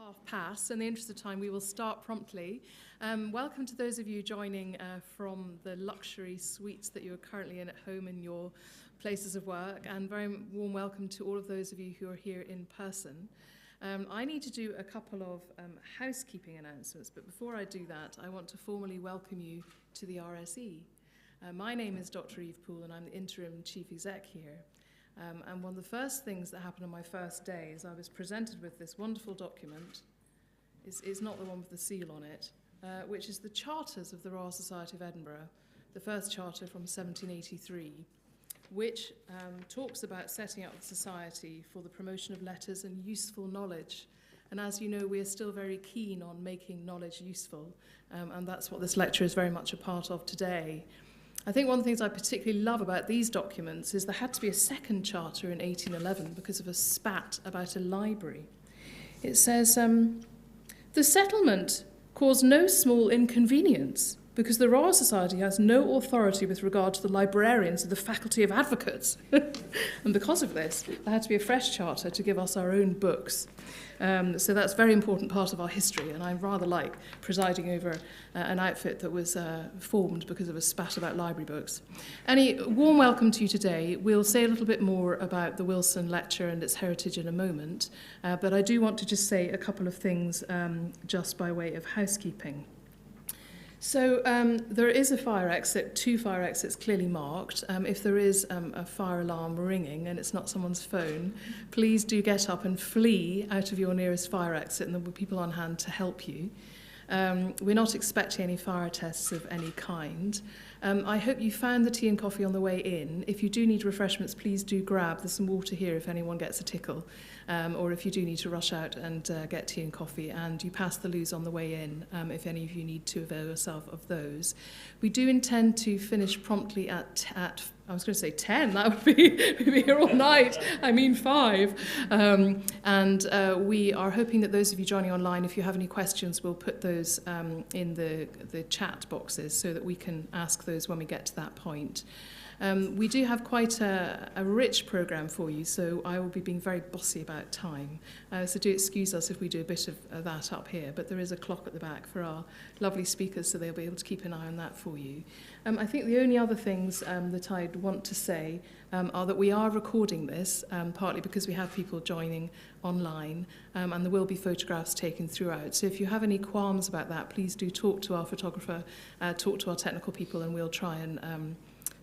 So in the interest of time, we will start promptly. Welcome to those of you joining from the luxury suites that you're currently in at home in your places of work, and very warm welcome to all of those of you who are here in person. I need to do a couple of housekeeping announcements, but before I do that, I want to formally welcome you to the RSE. My name is Dr. Eve Poole, and I'm the interim chief exec here. And one of the first things that happened on my first day is I was presented with this wonderful document. It's not the one with the seal on it, which is the charters of the Royal Society of Edinburgh, the first charter from 1783, which talks about setting up the society for the promotion of letters and useful knowledge. And as you know, we are still very keen on making knowledge useful, and that's what this lecture is very much a part of today. I think one of the things I particularly love about these documents is there had to be a second charter in 1811 because of a spat about a library. It says, the settlement caused no small inconvenience because the Royal Society has no authority with regard to the librarians of the Faculty of Advocates. And because of this, there had to be a fresh charter to give us our own books. So that's a very important part of our history, and I rather like presiding over an outfit that was formed because of a spat about library books. Warm welcome to you today. We'll say a little bit more about the Wilson Lecture and its heritage in a moment, but I do want to just say a couple of things just by way of housekeeping. So there is a fire exit, 2 fire exits clearly marked. If there is a fire alarm ringing and it's not someone's phone, please do get up and flee out of your nearest fire exit, and there will be people on hand to help you. We're not expecting any fire tests of any kind. I hope you found the tea and coffee on the way in. If you do need refreshments, please do grab. There's some water here if anyone gets a tickle, or if you do need to rush out and get tea and coffee. And you pass the loos on the way in if any of you need to avail yourself of those. We do intend to finish promptly at I was going to say 10, that would be, we'd be here all night, I mean 5. And we are hoping that those of you joining online, if you have any questions, we'll put those in the chat boxes so that we can ask those when we get to that point. We do have quite a rich programme for you, so I will be being very bossy about time. So do excuse us if we do a bit of that up here, but there is a clock at the back for our lovely speakers, so they'll be able to keep an eye on that for you. I think the only other things that I'd want to say are that we are recording this, partly because we have people joining online, and there will be photographs taken throughout. So if you have any qualms about that, please do talk to our photographer, talk to our technical people, and we'll try and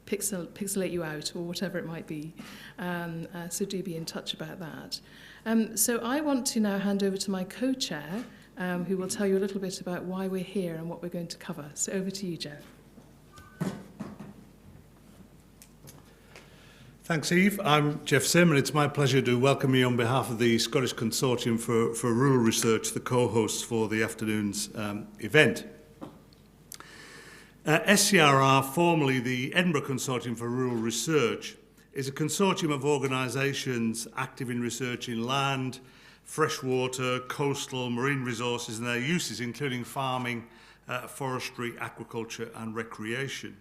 pixelate you out, or whatever it might be. So do be in touch about that. So I want to now hand over to my co-chair, who will tell you a little bit about why we're here and what we're going to cover. So over to you, Jeff. Thanks, Eve. I'm Jeff Sim, and it's my pleasure to welcome you on behalf of the Scottish Consortium for Rural Research, the co-hosts for the afternoon's event. SCRR, formerly the Edinburgh Consortium for Rural Research, is a consortium of organisations active in research in land, freshwater, coastal, marine resources and their uses, including farming, forestry, aquaculture and recreation.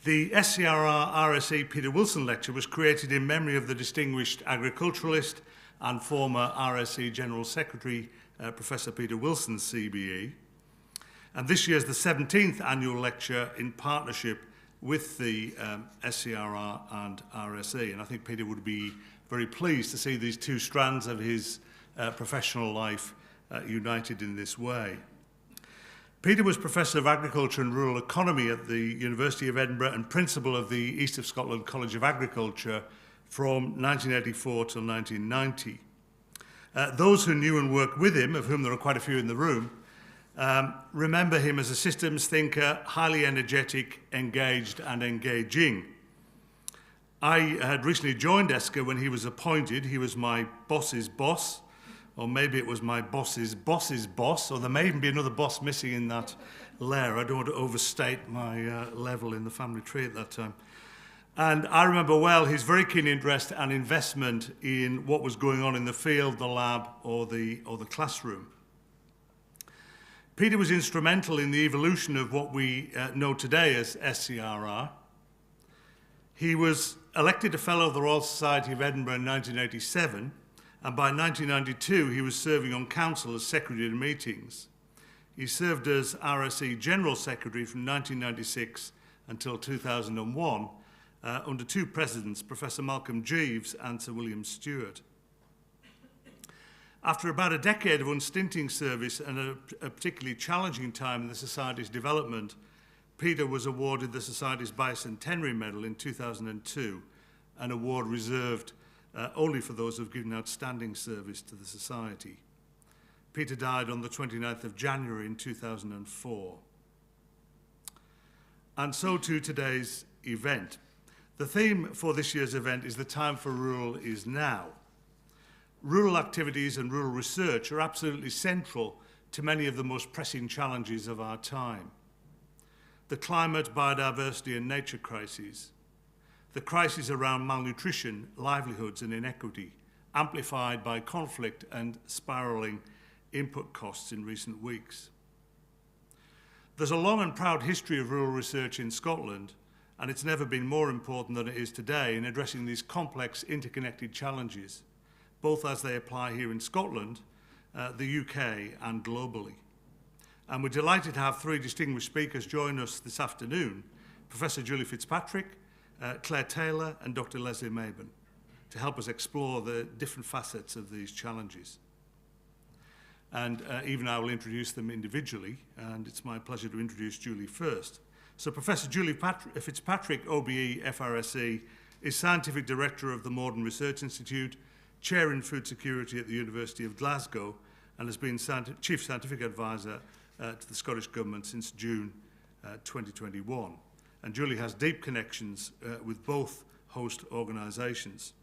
The SCRR RSE Peter Wilson Lecture was created in memory of the distinguished agriculturalist and former RSE General Secretary, Professor Peter Wilson, CBE. And this year's the 17th annual lecture in partnership with the SCRR and RSE. And I think Peter would be very pleased to see these two strands of his professional life united in this way. Peter was Professor of Agriculture and Rural Economy at the University of Edinburgh and Principal of the East of Scotland College of Agriculture from 1984 till 1990. Those who knew and worked with him, of whom there are quite a few in the room, remember him as a systems thinker, highly energetic, engaged and engaging. I had recently joined ESCA when he was appointed. He was my boss's boss, or maybe it was my boss's boss's boss, or there may even be another boss missing in that layer. I don't want to overstate my level in the family tree at that time. And I remember well his very keen interest and investment in what was going on in the field, the lab, or the classroom. Peter was instrumental in the evolution of what we know today as SCRR. He was elected a Fellow of the Royal Society of Edinburgh in 1987 and by 1992 he was serving on council as secretary to meetings. He served as RSE General Secretary from 1996 until 2001 under two presidents, Professor Malcolm Jeeves and Sir William Stewart. After about a decade of unstinting service and a particularly challenging time in the Society's development, Peter was awarded the Society's Bicentenary Medal in 2002, an award reserved only for those who have given outstanding service to the Society. Peter died on the 29th of January in 2004. And so to today's event. The theme for this year's event is "The time for rural is now." Rural activities and rural research are absolutely central to many of the most pressing challenges of our time. The climate, biodiversity and nature crises, the crises around malnutrition, livelihoods and inequity, amplified by conflict and spiralling input costs in recent weeks. There's a long and proud history of rural research in Scotland, and it's never been more important than it is today in addressing these complex, interconnected challenges, both as they apply here in Scotland, the UK and globally. And we're delighted to have three distinguished speakers join us this afternoon, Professor Julie Fitzpatrick, Claire Taylor and Dr. Leslie Mabon, to help us explore the different facets of these challenges. And even I will introduce them individually, and it's my pleasure to introduce Julie first. So Professor Julie Fitzpatrick, OBE, FRSE, is Scientific Director of the Morden Research Institute, Chair in Food Security at the University of Glasgow, and has been Chief Scientific Advisor to the Scottish Government since June 2021. And Julie has deep connections with both host organisations.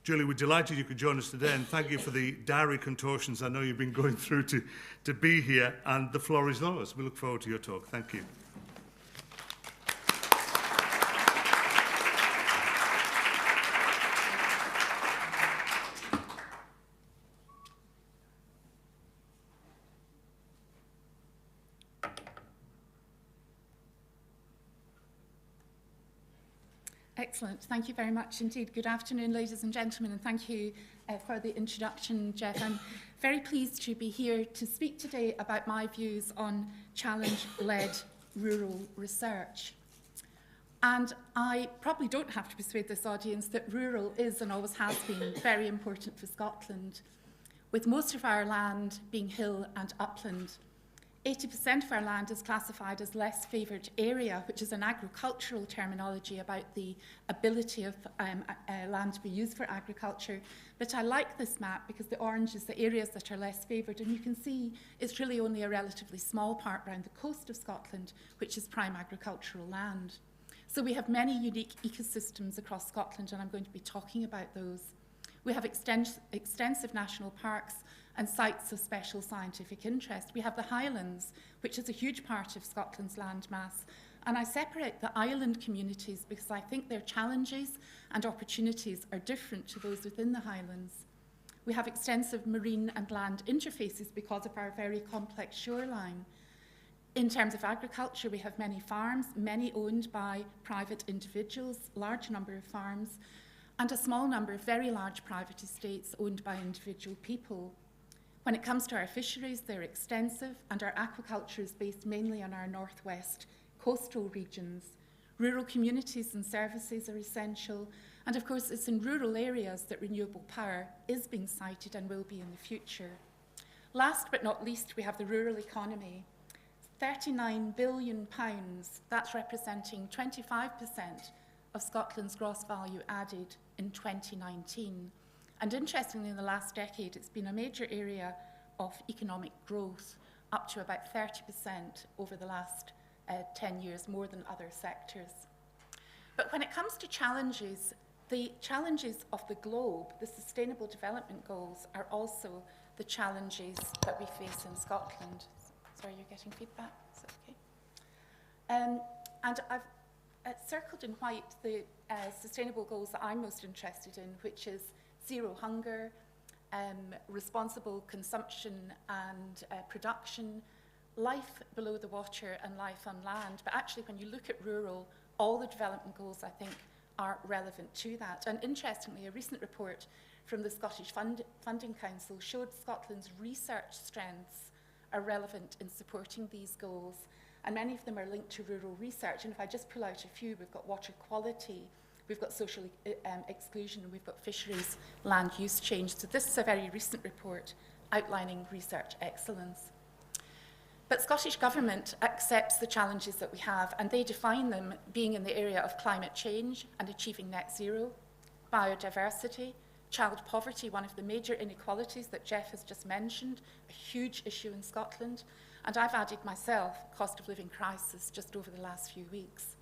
Julie, we're delighted you could join us today, and thank you for the diary contortions I know you've been going through to be here, and the floor is yours. We look forward to your talk. Thank you. Excellent. Thank you very much indeed. Good afternoon, ladies and gentlemen, and thank you for the introduction, Jeff. I'm very pleased to be here to speak today about my views on challenge-led rural research. And I probably don't have to persuade this audience that rural is and always has been very important for Scotland, with most of our land being hill and upland. 80% of our land is classified as less favoured area, which is an agricultural terminology about the ability of land to be used for agriculture. But I like this map because the orange is the areas that are less favoured, and you can see it's really only a relatively small part around the coast of Scotland, which is prime agricultural land. So we have many unique ecosystems across Scotland, and I'm going to be talking about those. We have extensive national parks and sites of special scientific interest. We have the Highlands, which is a huge part of Scotland's landmass. And I separate the island communities because I think their challenges and opportunities are different to those within the Highlands. We have extensive marine and land interfaces because of our very complex shoreline. In terms of agriculture, we have many farms, many owned by private individuals, large number of farms, and a small number of very large private estates owned by individual people. When it comes to our fisheries, they're extensive, and our aquaculture is based mainly on our northwest coastal regions. Rural communities and services are essential, and of course it's in rural areas that renewable power is being sited and will be in the future. Last but not least, we have the rural economy. £39 billion, that's representing 25% of Scotland's gross value added in 2019. And interestingly, in the last decade, it's been a major area of economic growth, up to about 30% over the last 10 years, more than other sectors. But when it comes to challenges, the challenges of the globe, the Sustainable Development Goals, are also the challenges that we face in Scotland. Sorry, you're getting feedback? Is that okay? And I've circled in white the sustainable goals that I'm most interested in, which is zero hunger, responsible consumption and production, life below the water and life on land. But actually, when you look at rural, all the development goals, I think, are relevant to that. And interestingly, a recent report from the Scottish Funding Council showed Scotland's research strengths are relevant in supporting these goals, and many of them are linked to rural research. And if I just pull out a few, we've got water quality, we've got social exclusion, and we've got fisheries land use change. So this is a very recent report outlining research excellence. But Scottish Government accepts the challenges that we have, and they define them being in the area of climate change and achieving net zero, biodiversity, child poverty, one of the major inequalities that Jeff has just mentioned, a huge issue in Scotland, and I've added myself, cost of living crisis just over the last few weeks.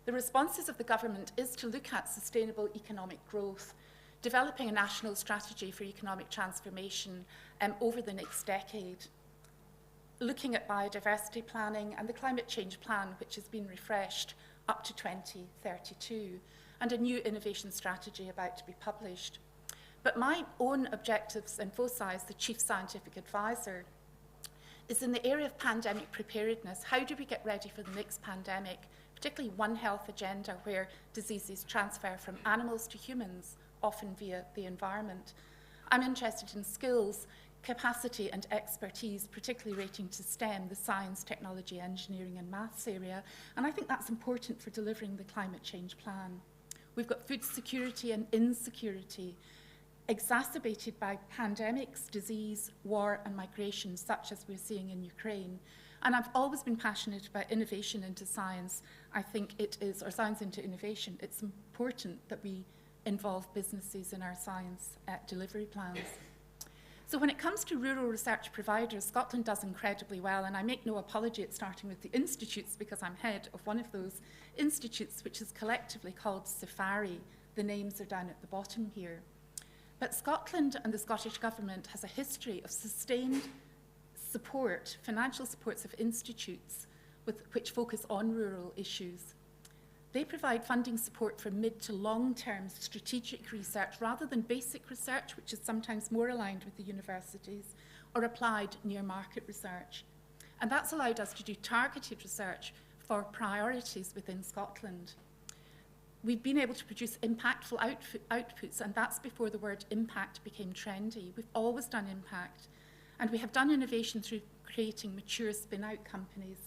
The responses of the government is to look at sustainable economic growth, developing a national strategy for economic transformation over the next decade, looking at biodiversity planning and the climate change plan, which has been refreshed up to 2032, and a new innovation strategy about to be published. But my own objectives and foci as the Chief Scientific Advisor is in the area of pandemic preparedness. How do we get ready for the next pandemic, particularly One Health agenda, where diseases transfer from animals to humans, often via the environment? I'm interested in skills, capacity and expertise, particularly relating to STEM, the science, technology, engineering and maths area, and I think that's important for delivering the climate change plan. We've got food security and insecurity, exacerbated by pandemics, disease, war and migration, such as we're seeing in Ukraine. And I've always been passionate about innovation into science. I think it is, or science into innovation, it's important that we involve businesses in our science delivery plans. So when it comes to rural research providers, Scotland does incredibly well, and I make no apology at starting with the institutes because I'm head of one of those institutes, which is collectively called SCRR. The names are down at the bottom here. But Scotland and the Scottish Government has a history of sustained support, financial supports of institutes which focus on rural issues. They provide funding support for mid to long-term strategic research rather than basic research, which is sometimes more aligned with the universities, or applied near-market research. And that's allowed us to do targeted research for priorities within Scotland. We've been able to produce impactful outputs, and that's before the word impact became trendy. We've always done impact, and we have done innovation through creating mature spin-out companies.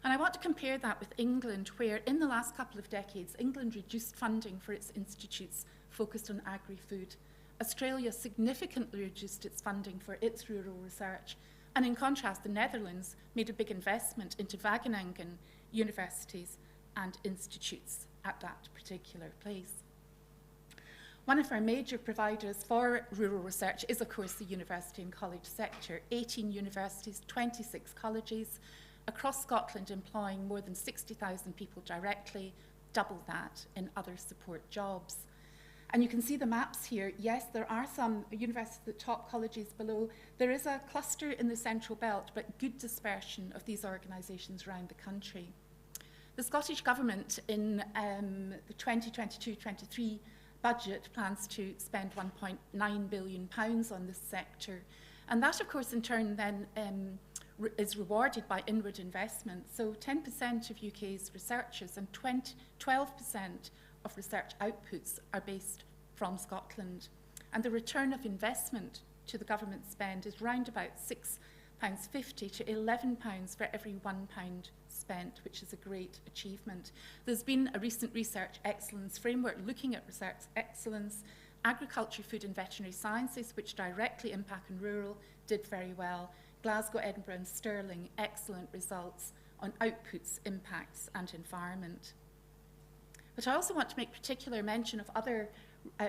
And I want to compare that with England, where in the last couple of decades, England reduced funding for its institutes focused on agri-food. Australia significantly reduced its funding for its rural research. And in contrast, the Netherlands made a big investment into Wageningen universities and institutes at that particular place. One of our major providers for rural research is, of course, the university and college sector. 18 universities, 26 colleges, across Scotland employing more than 60,000 people directly, double that in other support jobs. And you can see the maps here. Yes, there are some universities at the top, colleges below. There is a cluster in the central belt, but good dispersion of these organisations around the country. The Scottish Government in the 2022-23 budget plans to spend £1.9 billion on this sector. And that, of course, in turn then is rewarded by inward investment. So 10% of UK's researchers and 12% of research outputs are based from Scotland. And the return of investment to the government spend is round about £6.50 to £11 for every £1 spent, which is a great achievement. There's been a recent research excellence framework looking at research excellence. Agriculture, food and veterinary sciences, which directly impact on rural, did very well. Glasgow, Edinburgh and Stirling, excellent results on outputs, impacts and environment. But I also want to make particular mention of other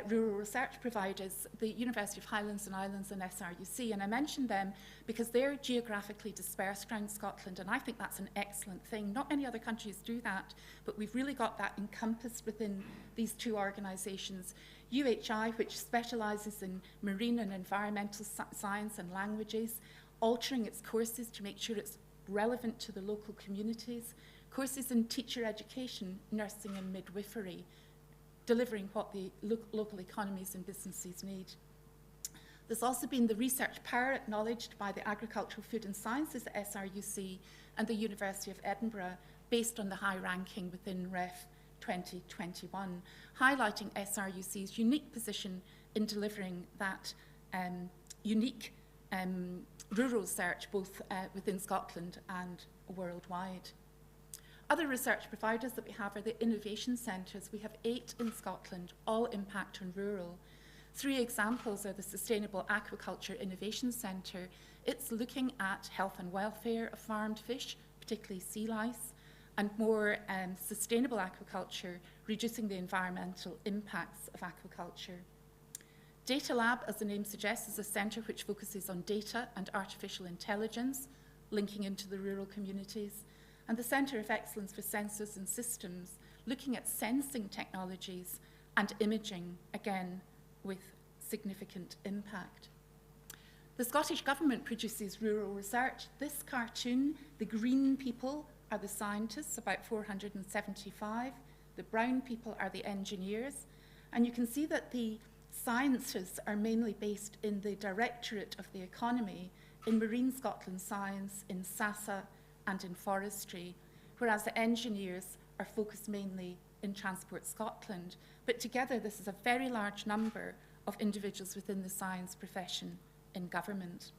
rural research providers, the University of Highlands and Islands and SRUC, and I mention them because they're geographically dispersed around Scotland, and I think that's an excellent thing. Not many other countries do that, but we've really got that encompassed within these two organisations. UHI, which specialises in marine and environmental science and languages, altering its courses to make sure it's relevant to the local communities, courses in teacher education, nursing and midwifery, delivering what the local economies and businesses need. There's also been the research power acknowledged by the Agricultural, Food and Sciences at SRUC and the University of Edinburgh, based on the high ranking within REF 2021, highlighting SRUC's unique position in delivering that unique rural research both within Scotland and worldwide. Other research providers that we have are the innovation centres. We have 8 in Scotland, all impact on rural. 3 examples are the Sustainable Aquaculture Innovation Centre. It's looking at health and welfare of farmed fish, particularly sea lice, and more sustainable aquaculture, reducing the environmental impacts of aquaculture. Data Lab, as the name suggests, is a centre which focuses on data and artificial intelligence, linking into the rural communities. And the Centre of Excellence for Sensors and Systems, looking at sensing technologies and imaging, again, with significant impact. The Scottish Government produces rural research. This cartoon, the green people are the scientists, about 475. The brown people are the engineers. And you can see that the sciences are mainly based in the Directorate of the Economy, in Marine Scotland Science, in SASA, and in Forestry, whereas the engineers are focused mainly in Transport Scotland. But together, this is a very large number of individuals within the science profession in government.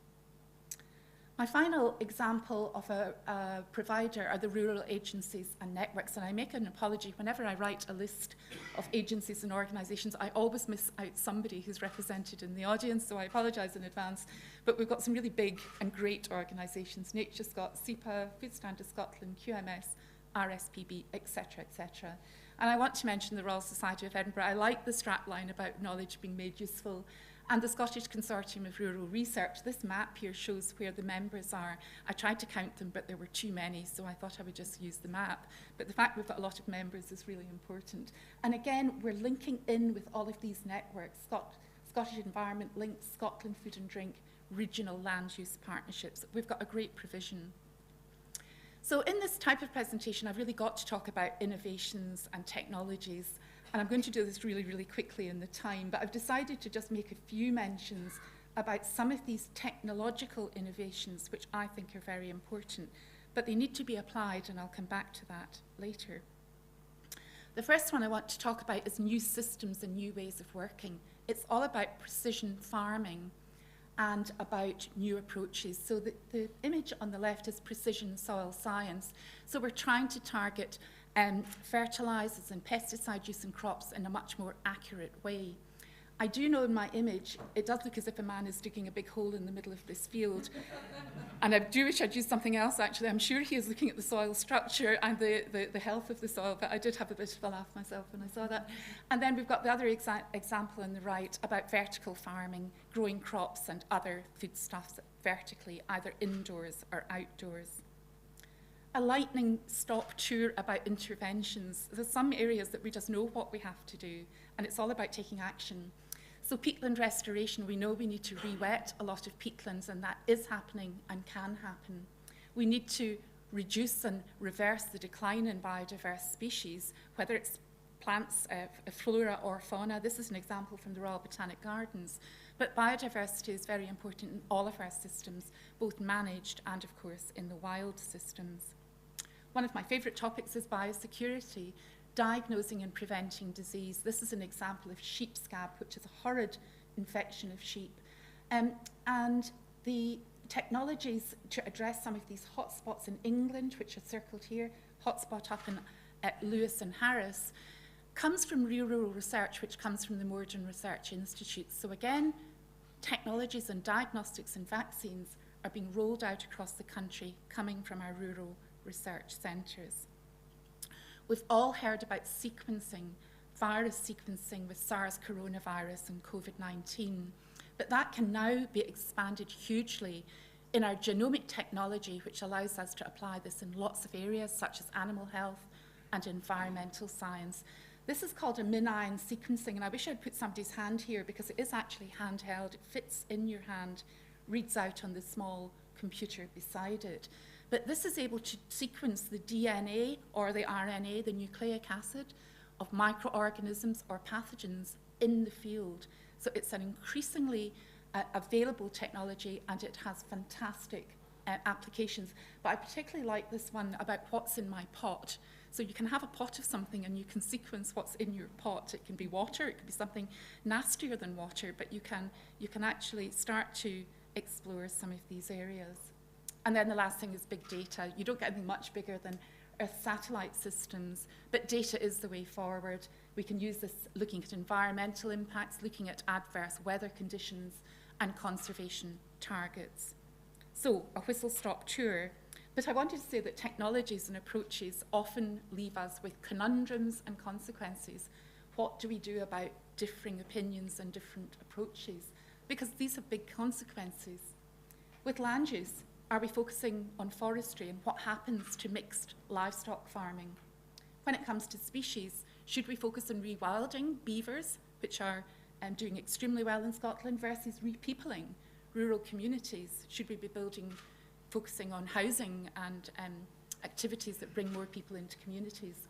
My final example of a provider are the rural agencies and networks, and I make an apology. Whenever I write a list of agencies and organisations, I always miss out somebody who's represented in the audience, so I apologise in advance. But we've got some really big and great organisations: Nature Scot, SEPA, Food Standards Scotland, QMS, RSPB, etc., etc. And I want to mention the Royal Society of Edinburgh. I like the strapline about knowledge being made useful. And the Scottish Consortium of Rural Research. This map here shows where the members are. I tried to count them, but there were too many, so I thought I would just use the map. But the fact we've got a lot of members is really important. And again, we're linking in with all of these networks: Scottish Environment Links, Scotland Food and Drink, regional land use partnerships. We've got a great provision. So in this type of presentation, I've really got to talk about innovations and technologies. And I'm going to do this really, really quickly in the time, but I've decided to just make a few mentions about some of these technological innovations, which I think are very important, but they need to be applied, and I'll come back to that later. The first one I want to talk about is new systems and new ways of working. It's all about precision farming and about new approaches. So the image on the left is precision soil science. So we're trying to target fertilizers and pesticide use in crops in a much more accurate way. I do know in my image, it does look as if a man is digging a big hole in the middle of this field. And I do wish I'd used something else, actually. I'm sure he is looking at the soil structure and the health of the soil, but I did have a bit of a laugh myself when I saw that. And then we've got the other example on the right about vertical farming, growing crops and other foodstuffs vertically, either indoors or outdoors. A lightning stop tour about interventions. There's some areas that we just know what we have to do, and it's all about taking action. So peatland restoration, we know we need to re-wet a lot of peatlands, and that is happening and can happen. We need to reduce and reverse the decline in biodiverse species, whether it's plants, flora or fauna. This is an example from the Royal Botanic Gardens. But biodiversity is very important in all of our systems, both managed and, of course, in the wild systems. One of my favourite topics is biosecurity, diagnosing and preventing disease. This is an example of sheep scab, which is a horrid infection of sheep. And the technologies to address some of these hotspots in England, which are circled here, hotspot up at Lewis and Harris, comes from rural research, which comes from the Morden Research Institute. So again, technologies and diagnostics and vaccines are being rolled out across the country, coming from our rural research centres. We've all heard about sequencing, virus sequencing with SARS coronavirus and COVID-19, but that can now be expanded hugely in our genomic technology, which allows us to apply this in lots of areas, such as animal health and environmental science. This is called a MinION sequencing, and I wish I'd put somebody's hand here because it is actually handheld. It fits in your hand, reads out on the small computer beside it. But this is able to sequence the DNA or the RNA, the nucleic acid, of microorganisms or pathogens in the field. So it's an increasingly available technology, and it has fantastic applications. But I particularly like this one about what's in my pot. So you can have a pot of something and you can sequence what's in your pot. It can be water, it could be something nastier than water, but you can actually start to explore some of these areas. And then the last thing is big data. You don't get anything much bigger than Earth satellite systems, but data is the way forward. We can use this looking at environmental impacts, looking at adverse weather conditions and conservation targets. So a whistle-stop tour. But I wanted to say that technologies and approaches often leave us with conundrums and consequences. What do we do about differing opinions and different approaches? Because these have big consequences. With land use, are we focusing on forestry and what happens to mixed livestock farming? When it comes to species, should we focus on rewilding beavers, which are doing extremely well in Scotland, versus repeopling rural communities? Should we be focusing on housing and activities that bring more people into communities?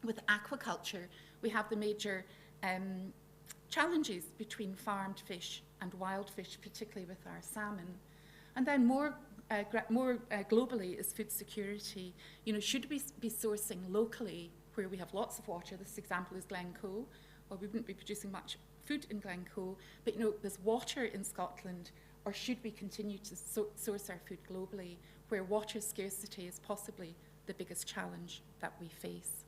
With aquaculture, we have the major challenges between farmed fish and wild fish, particularly with our salmon. And then more globally is food security. You know, should we be sourcing locally where we have lots of water? This example is Glencoe. Well, we wouldn't be producing much food in Glencoe, but you know, there's water in Scotland. Or should we continue to source our food globally, where water scarcity is possibly the biggest challenge that we face?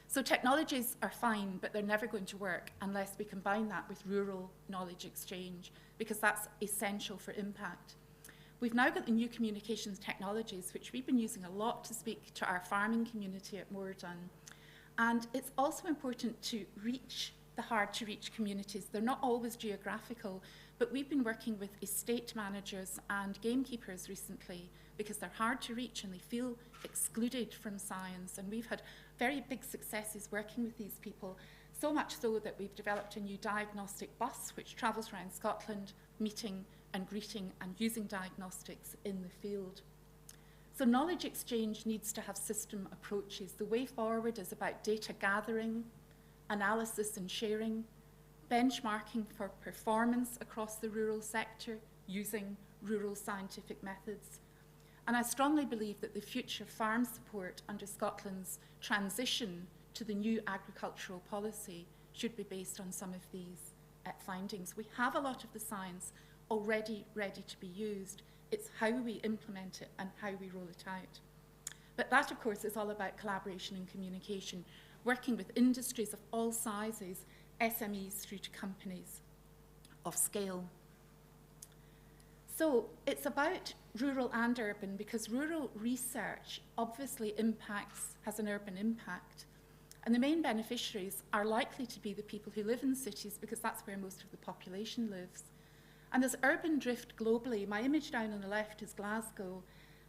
So technologies are fine, but they're never going to work unless we combine that with rural knowledge exchange, because that's essential for impact. We've now got the new communications technologies, which we've been using a lot to speak to our farming community at Moordun. And it's also important to reach the hard-to-reach communities. They're not always geographical, but we've been working with estate managers and gamekeepers recently because they're hard to reach and they feel excluded from science. And we've had very big successes working with these people, so much so that we've developed a new diagnostic bus which travels around Scotland, meeting and greeting and using diagnostics in the field. So knowledge exchange needs to have system approaches. The way forward is about data gathering, analysis and sharing, benchmarking for performance across the rural sector using rural scientific methods. And I strongly believe that the future farm support under Scotland's transition to the new agricultural policy should be based on some of these findings. We have a lot of the science already ready to be used. It's how we implement it and how we roll it out. But that, of course, is all about collaboration and communication, working with industries of all sizes, SMEs through to companies of scale. So it's about rural and urban, because rural research obviously has an urban impact. And the main beneficiaries are likely to be the people who live in cities, because that's where most of the population lives. And there's urban drift globally. My image down on the left is Glasgow.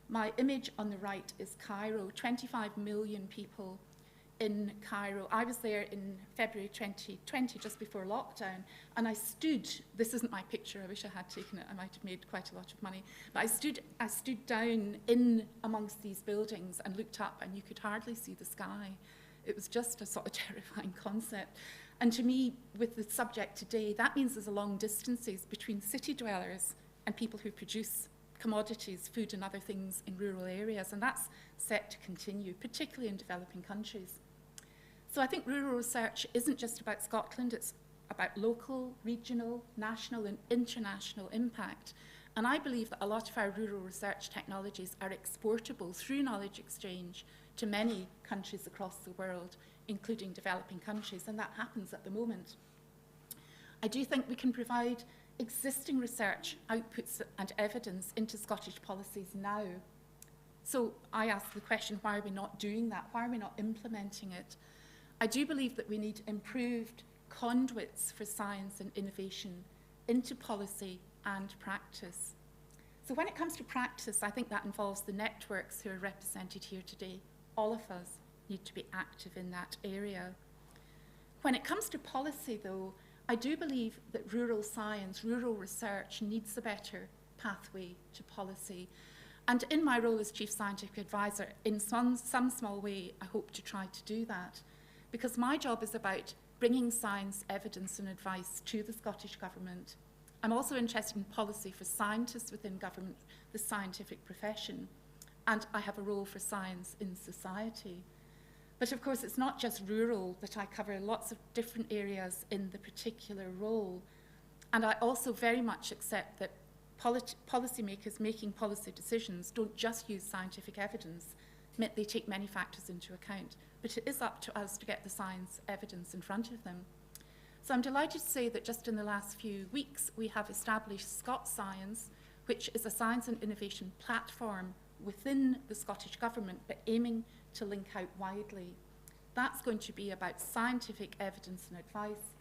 My image on the right is Cairo, 25 million people in Cairo. I was there in February 2020, just before lockdown, and I stood, this isn't my picture, I wish I had taken it, I might have made quite a lot of money, but I stood down in amongst these buildings and looked up, and you could hardly see the sky. It was just a sort of terrifying concept. And to me, with the subject today, that means there's a long distances between city dwellers and people who produce commodities, food and other things in rural areas, and that's set to continue, particularly in developing countries. So I think rural research isn't just about Scotland, it's about local, regional, national and international impact. And I believe that a lot of our rural research technologies are exportable through knowledge exchange to many countries across the world, including developing countries, and that happens at the moment. I do think we can provide existing research outputs and evidence into Scottish policies now. So I ask the question, why are we not doing that? Why are we not implementing it? I do believe that we need improved conduits for science and innovation into policy and practice. So when it comes to practice, I think that involves the networks who are represented here today. All of us need to be active in that area. When it comes to policy, though, I do believe that rural science, rural research needs a better pathway to policy. And in my role as Chief Scientific Advisor, in some small way, I hope to try to do that. Because my job is about bringing science, evidence and advice to the Scottish Government. I'm also interested in policy for scientists within government, the scientific profession. and I have a role for science in society. But of course, it's not just rural that I cover, lots of different areas in the particular role. And I also very much accept that policymakers making policy decisions don't just use scientific evidence. They take many factors into account, but it is up to us to get the science evidence in front of them. So I'm delighted to say that just in the last few weeks, we have established Scott Science, which is a science and innovation platform within the Scottish Government, but aiming to link out widely. That's going to be about scientific evidence and advice,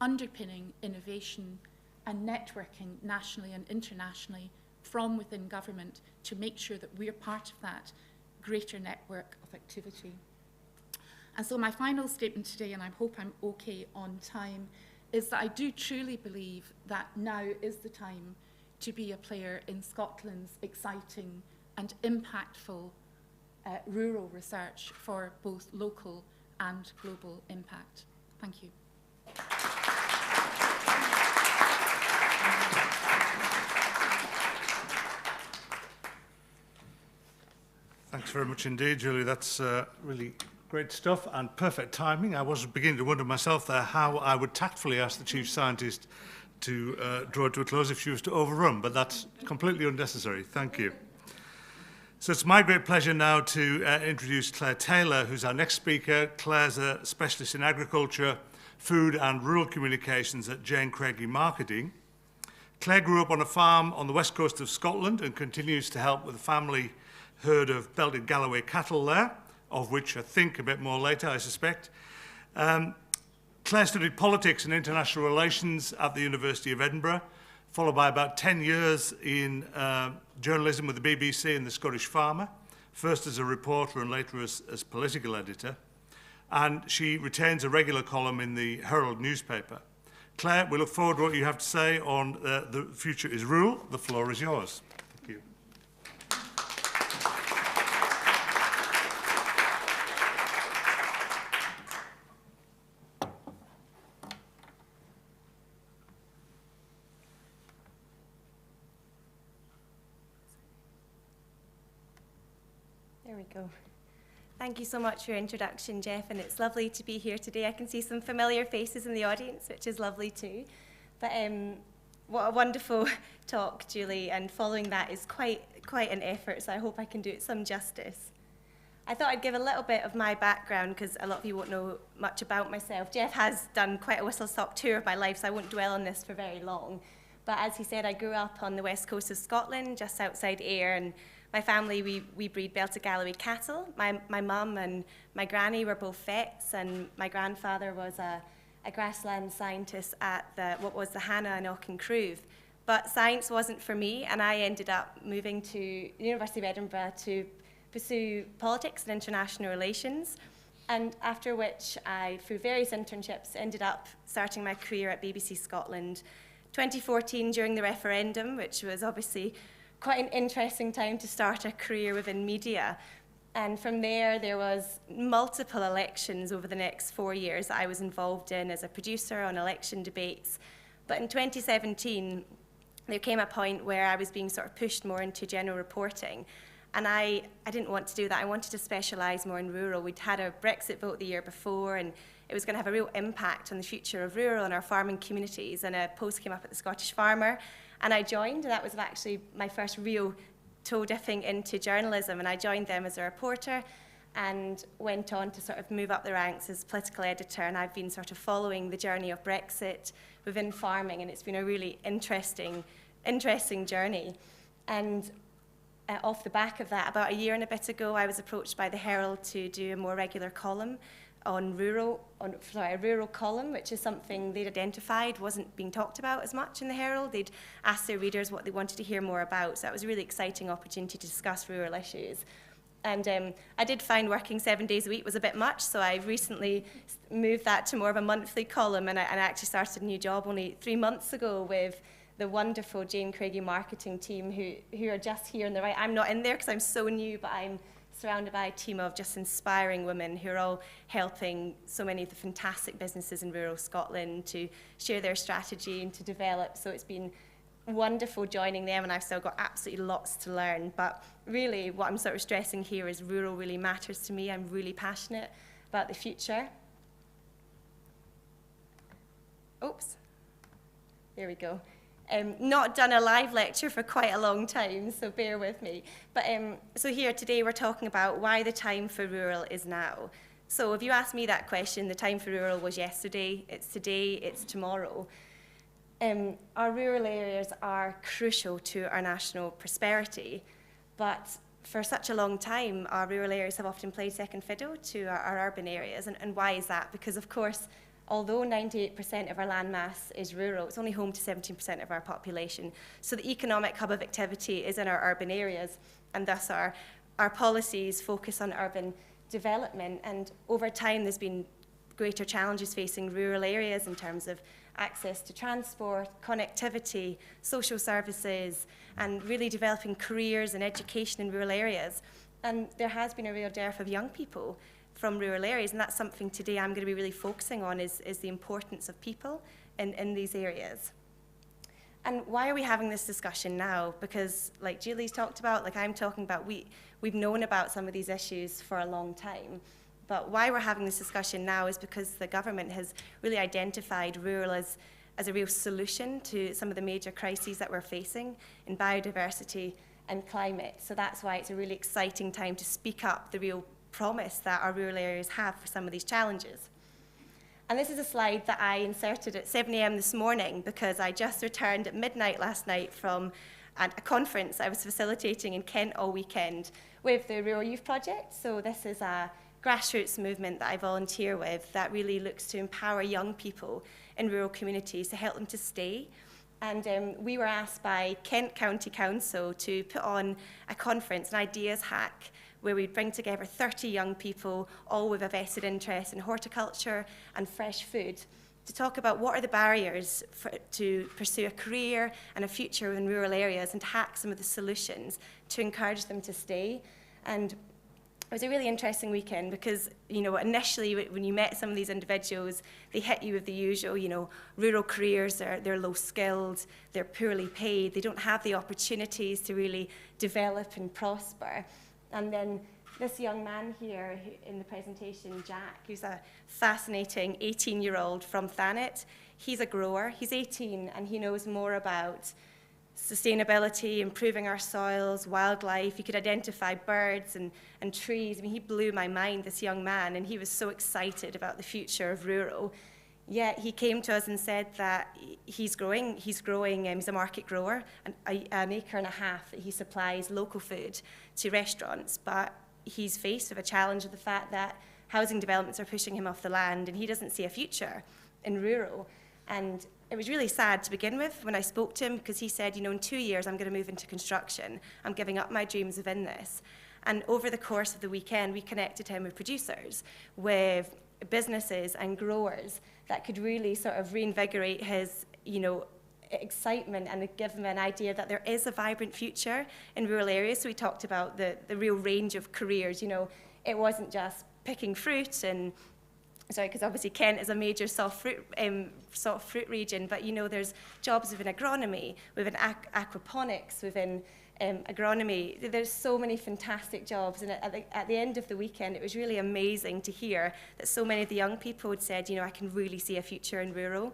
underpinning innovation and networking nationally and internationally from within government to make sure that we're part of that greater network of activity. And so my final statement today, and I hope I'm okay on time, is that I do truly believe that now is the time to be a player in Scotland's exciting and impactful rural research for both local and global impact. Thank you. Thanks very much indeed, Julie. That's really great stuff and perfect timing. I was beginning to wonder myself there how I would tactfully ask the Chief Scientist to draw it to a close if she was to overrun, but that's completely unnecessary. Thank you. So it's my great pleasure now to introduce Claire Taylor, who's our next speaker. Claire's a specialist in agriculture, food and rural communications at Jane Craigie Marketing. Claire grew up on a farm on the west coast of Scotland and continues to help with a family herd of belted Galloway cattle there, of which I think a bit more later, I suspect. Claire studied politics and international relations at the University of Edinburgh, followed by about 10 years in journalism with the BBC and the Scottish Farmer, first as a reporter and later as political editor. And she retains a regular column in the Herald newspaper. Claire, we look forward to what you have to say on The Future is Rural. The floor is yours. Thank you. There we go. Thank you so much for your introduction, Jeff, and it's lovely to be here today. I can see some familiar faces in the audience, which is lovely too. But what a wonderful talk, Julie, and following that is quite an effort, so I hope I can do it some justice. I thought I'd give a little bit of my background, because a lot of you won't know much about myself. Jeff has done quite a whistle-stop tour of my life, so I won't dwell on this for very long. But as he said, I grew up on the west coast of Scotland, just outside Ayr, and my family, we breed belted Galloway cattle. My mum and my granny were both vets, and my grandfather was a grassland scientist at what was the Hannah in Auchincruive. But science wasn't for me, and I ended up moving to the University of Edinburgh to pursue politics and international relations. And after which I, through various internships, ended up starting my career at BBC Scotland. 2014, during the referendum, which was obviously quite an interesting time to start a career within media. And from there was multiple elections over the next 4 years that I was involved in as a producer on election debates. But in 2017, there came a point where I was being sort of pushed more into general reporting. And I didn't want to do that. I wanted to specialise more in rural. We'd had a Brexit vote the year before, and it was going to have a real impact on the future of rural and our farming communities. And a post came up at the Scottish Farmer, and I joined, and that was actually my first real toe dipping into journalism. And I joined them as a reporter and went on to sort of move up the ranks as political editor. And I've been sort of following the journey of Brexit within farming, and it's been a really interesting journey. And off the back of that, about a year and a bit ago, I was approached by the Herald to do a more regular column on a rural column, which is something they'd identified wasn't being talked about as much in the Herald. They'd asked their readers what they wanted to hear more about, so that was a really exciting opportunity to discuss rural issues. And I did find working 7 days a week was a bit much, so I recently moved that to more of a monthly column, and I actually started a new job only 3 months ago with the wonderful Jane Craigie marketing team who are just here on the right. I'm not in there because I'm so new, but I'm surrounded by a team of just inspiring women who are all helping so many of the fantastic businesses in rural Scotland to share their strategy and to develop. So it's been wonderful joining them, and I've still got absolutely lots to learn. But really, what I'm sort of stressing here is rural really matters to me. I'm really passionate about the future. Oops. There we go. Not done a live lecture for quite a long time, so bear with me. But so here today we're talking about why the time for rural is now. So if you ask me that question, the time for rural was yesterday, it's today, it's tomorrow. Our rural areas are crucial to our national prosperity, but for such a long time, our rural areas have often played second fiddle to our urban areas. And why is that? Because, of course, although 98% of our land mass is rural, it's only home to 17% of our population. So the economic hub of activity is in our urban areas, and thus our policies focus on urban development. And over time, there's been greater challenges facing rural areas in terms of access to transport, connectivity, social services, and really developing careers and education in rural areas. And there has been a real dearth of young people from rural areas, and that's something today I'm going to be really focusing on is the importance of people in these areas. And why are we having this discussion now? Because like Julie's talked about, like I'm talking about, we've known about some of these issues for a long time. But why we're having this discussion now is because the government has really identified rural as a real solution to some of the major crises that we're facing in biodiversity and climate. So that's why it's a really exciting time to speak up the real promise that our rural areas have for some of these challenges. And this is a slide that I inserted at 7 a.m. this morning because I just returned at midnight last night from a conference I was facilitating in Kent all weekend with the Rural Youth Project. So this is a grassroots movement that I volunteer with that really looks to empower young people in rural communities to help them to stay. And we were asked by Kent County Council to put on a conference, an ideas hack, where we'd bring together 30 young people, all with a vested interest in horticulture and fresh food, to talk about what are the barriers to pursue a career and a future in rural areas and to hack some of the solutions to encourage them to stay. And it was a really interesting weekend because, you know, initially when you met some of these individuals, they hit you with the usual, you know, rural careers, they're low skilled, they're poorly paid, they don't have the opportunities to really develop and prosper. And then this young man here in the presentation, Jack, who's a fascinating 18-year-old from Thanet, he's a grower, he's 18, and he knows more about sustainability, improving our soils, wildlife. He could identify birds and trees. I mean, he blew my mind, this young man, and he was so excited about the future of rural. Yet he came to us and said that he's growing, he's a market grower, an acre and a half that he supplies local food to restaurants, but he's faced with a challenge of the fact that housing developments are pushing him off the land and he doesn't see a future in rural. And it was really sad to begin with when I spoke to him because he said, you know, in 2 years I'm going to move into construction. I'm giving up my dreams of in this. And over the course of the weekend, we connected him with producers, with businesses and growers that could really sort of reinvigorate his, you know, excitement and give him an idea that there is a vibrant future in rural areas. So we talked about the real range of careers. You know, it wasn't just picking fruit and because obviously Kent is a major soft fruit region, but you know there's jobs within agronomy, within aquaponics, within agronomy. There's so many fantastic jobs, and at the end of the weekend, it was really amazing to hear that so many of the young people had said, you know, I can really see a future in rural,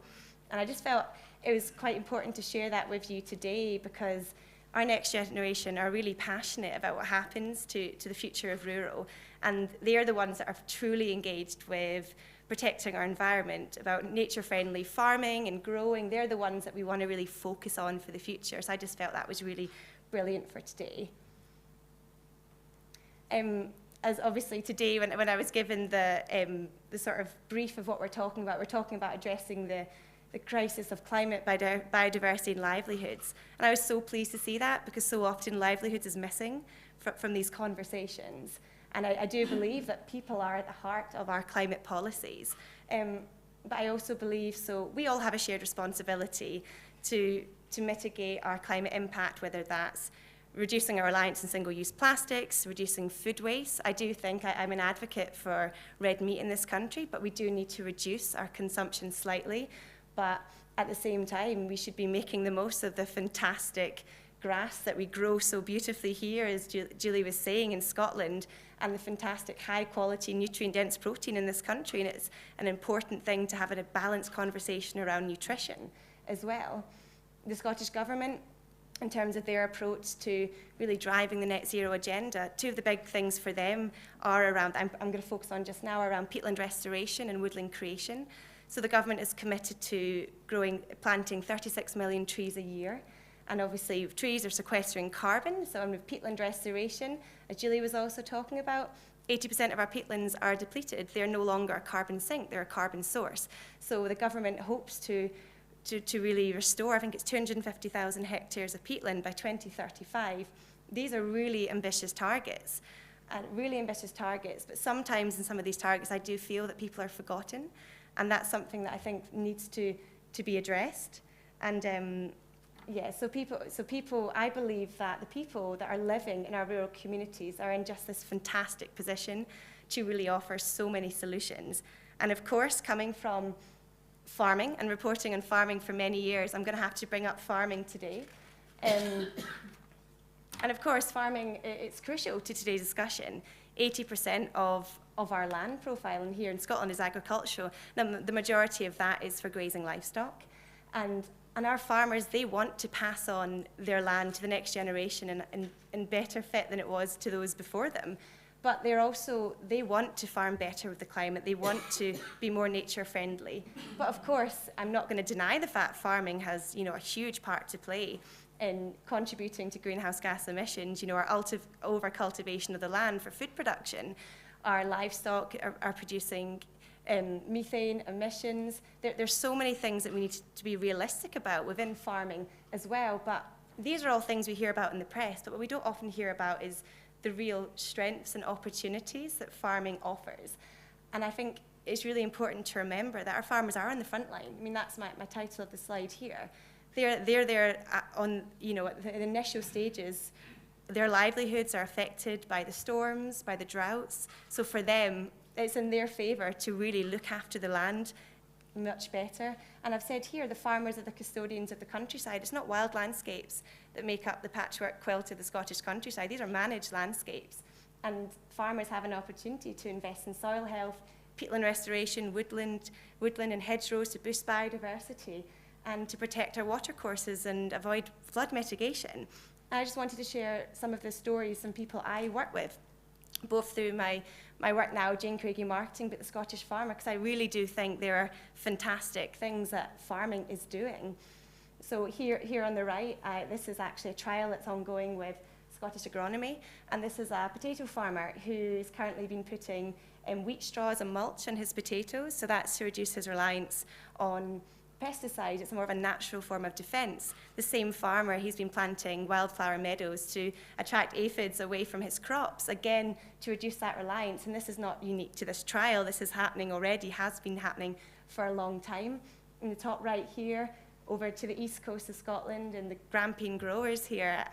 and I just felt it was quite important to share that with you today because our next generation are really passionate about what happens to the future of rural, and they're the ones that are truly engaged with protecting our environment, about nature-friendly farming and growing. They're the ones that we want to really focus on for the future. So I just felt that was really brilliant for today. As obviously today, when I was given the sort of brief of what we're talking about addressing the crisis of climate, biodiversity and livelihoods. And I was so pleased to see that because so often livelihoods is missing from these conversations. And I do believe that people are at the heart of our climate policies. But I also believe, so we all have a shared responsibility to mitigate our climate impact, whether that's reducing our reliance on single-use plastics, reducing food waste. I do think I'm an advocate for red meat in this country, but we do need to reduce our consumption slightly. But at the same time, we should be making the most of the fantastic grass that we grow so beautifully here, as Julie was saying, in Scotland, and the fantastic high-quality, nutrient-dense protein in this country. And it's an important thing to have a balanced conversation around nutrition as well. The Scottish Government, in terms of their approach to really driving the net zero agenda, two of the big things for them are around, I'm going to focus on just now, around peatland restoration and woodland creation. So the government is committed to planting 36 million trees a year. And obviously trees are sequestering carbon, so with peatland restoration, as Julie was also talking about, 80% of our peatlands are depleted. They're no longer a carbon sink, they're a carbon source. So the government hopes to really restore, I think it's 250,000 hectares of peatland by 2035. These are really ambitious targets, but sometimes in some of these targets I do feel that people are forgotten, and that's something that I think needs to be addressed. And I believe that the people that are living in our rural communities are in just this fantastic position to really offer so many solutions. And of course, coming from farming and reporting on farming for many years, I'm going to have to bring up farming today. And of course, farming, it's crucial to today's discussion. 80% of our land profile in here in Scotland is agricultural. Now, the majority of that is for grazing livestock. And our farmers, they want to pass on their land to the next generation in better fit than it was to those before them. But they want to farm better with the climate. They want to be more nature friendly. But of course, I'm not going to deny the fact farming has, a huge part to play in contributing to greenhouse gas emissions. Our over-cultivation of the land for food production. Our livestock are producing methane emissions. There's so many things that we need to be realistic about within farming as well. But these are all things we hear about in the press, but what we don't often hear about is the real strengths and opportunities that farming offers. And I think it's really important to remember that our farmers are on the front line. I mean, that's my title of the slide here. They're there on, at the initial stages. Their livelihoods are affected by the storms, by the droughts. So for them, it's in their favour to really look after the land much better. And I've said here, the farmers are the custodians of the countryside. It's not wild landscapes that make up the patchwork quilt of the Scottish countryside. These are managed landscapes. And farmers have an opportunity to invest in soil health, peatland restoration, woodland and hedgerows to boost biodiversity and to protect our watercourses and avoid flood mitigation. I just wanted to share some of the stories, some people I work with, both through my work now, Jane Craigie Marketing, but the Scottish Farmer, because I really do think there are fantastic things that farming is doing. So here on the right, this is actually a trial that's ongoing with Scottish Agronomy, and this is a potato farmer who's currently been putting wheat straws and mulch on his potatoes, so that's to reduce his reliance on pesticides. It's more of a natural form of defence. The same farmer, he's been planting wildflower meadows to attract aphids away from his crops, again, to reduce that reliance. And this is not unique to this trial. This is happening already, has been happening for a long time. In the top right here, over to the east coast of Scotland, and the Grampian growers here,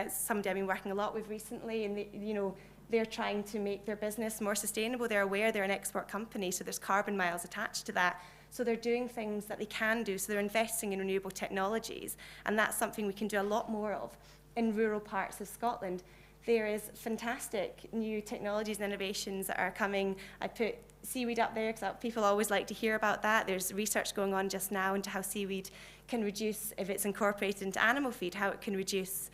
somebody I've been working a lot with recently, and they're trying to make their business more sustainable. They're aware they're an export company, so there's carbon miles attached to that. So they're doing things that they can do, so they're investing in renewable technologies, and that's something we can do a lot more of in rural parts of Scotland. There is fantastic new technologies and innovations that are coming. I put seaweed up there because people always like to hear about that. There's research going on just now into how seaweed can reduce, if it's incorporated into animal feed, how it can reduce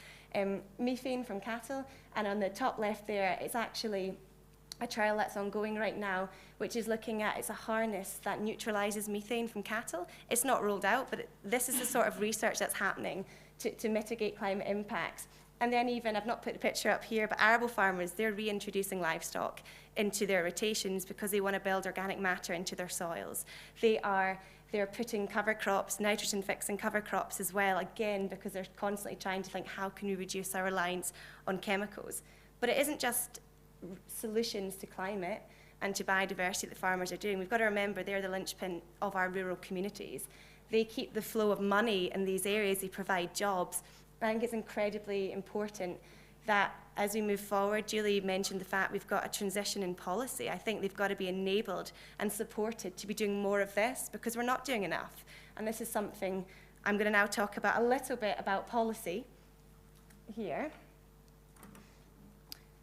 methane from cattle. And on the top left there, it's actually a trial that's ongoing right now, which is looking at, it's a harness that neutralizes methane from cattle. It's not rolled out, but this is the sort of research that's happening to mitigate climate impacts. And then even, I've not put the picture up here, but arable farmers, they're reintroducing livestock into their rotations because they want to build organic matter into their soils. They're putting cover crops, nitrogen fixing cover crops as well, again, because they're constantly trying to think, how can we reduce our reliance on chemicals? But it isn't just solutions to climate and to biodiversity that farmers are doing. We've got to remember they're the linchpin of our rural communities. They keep the flow of money in these areas, they provide jobs. I think it's incredibly important that as we move forward, Julie mentioned the fact we've got a transition in policy. I think they've got to be enabled and supported to be doing more of this because we're not doing enough. And this is something I'm going to now talk about a little bit about policy here.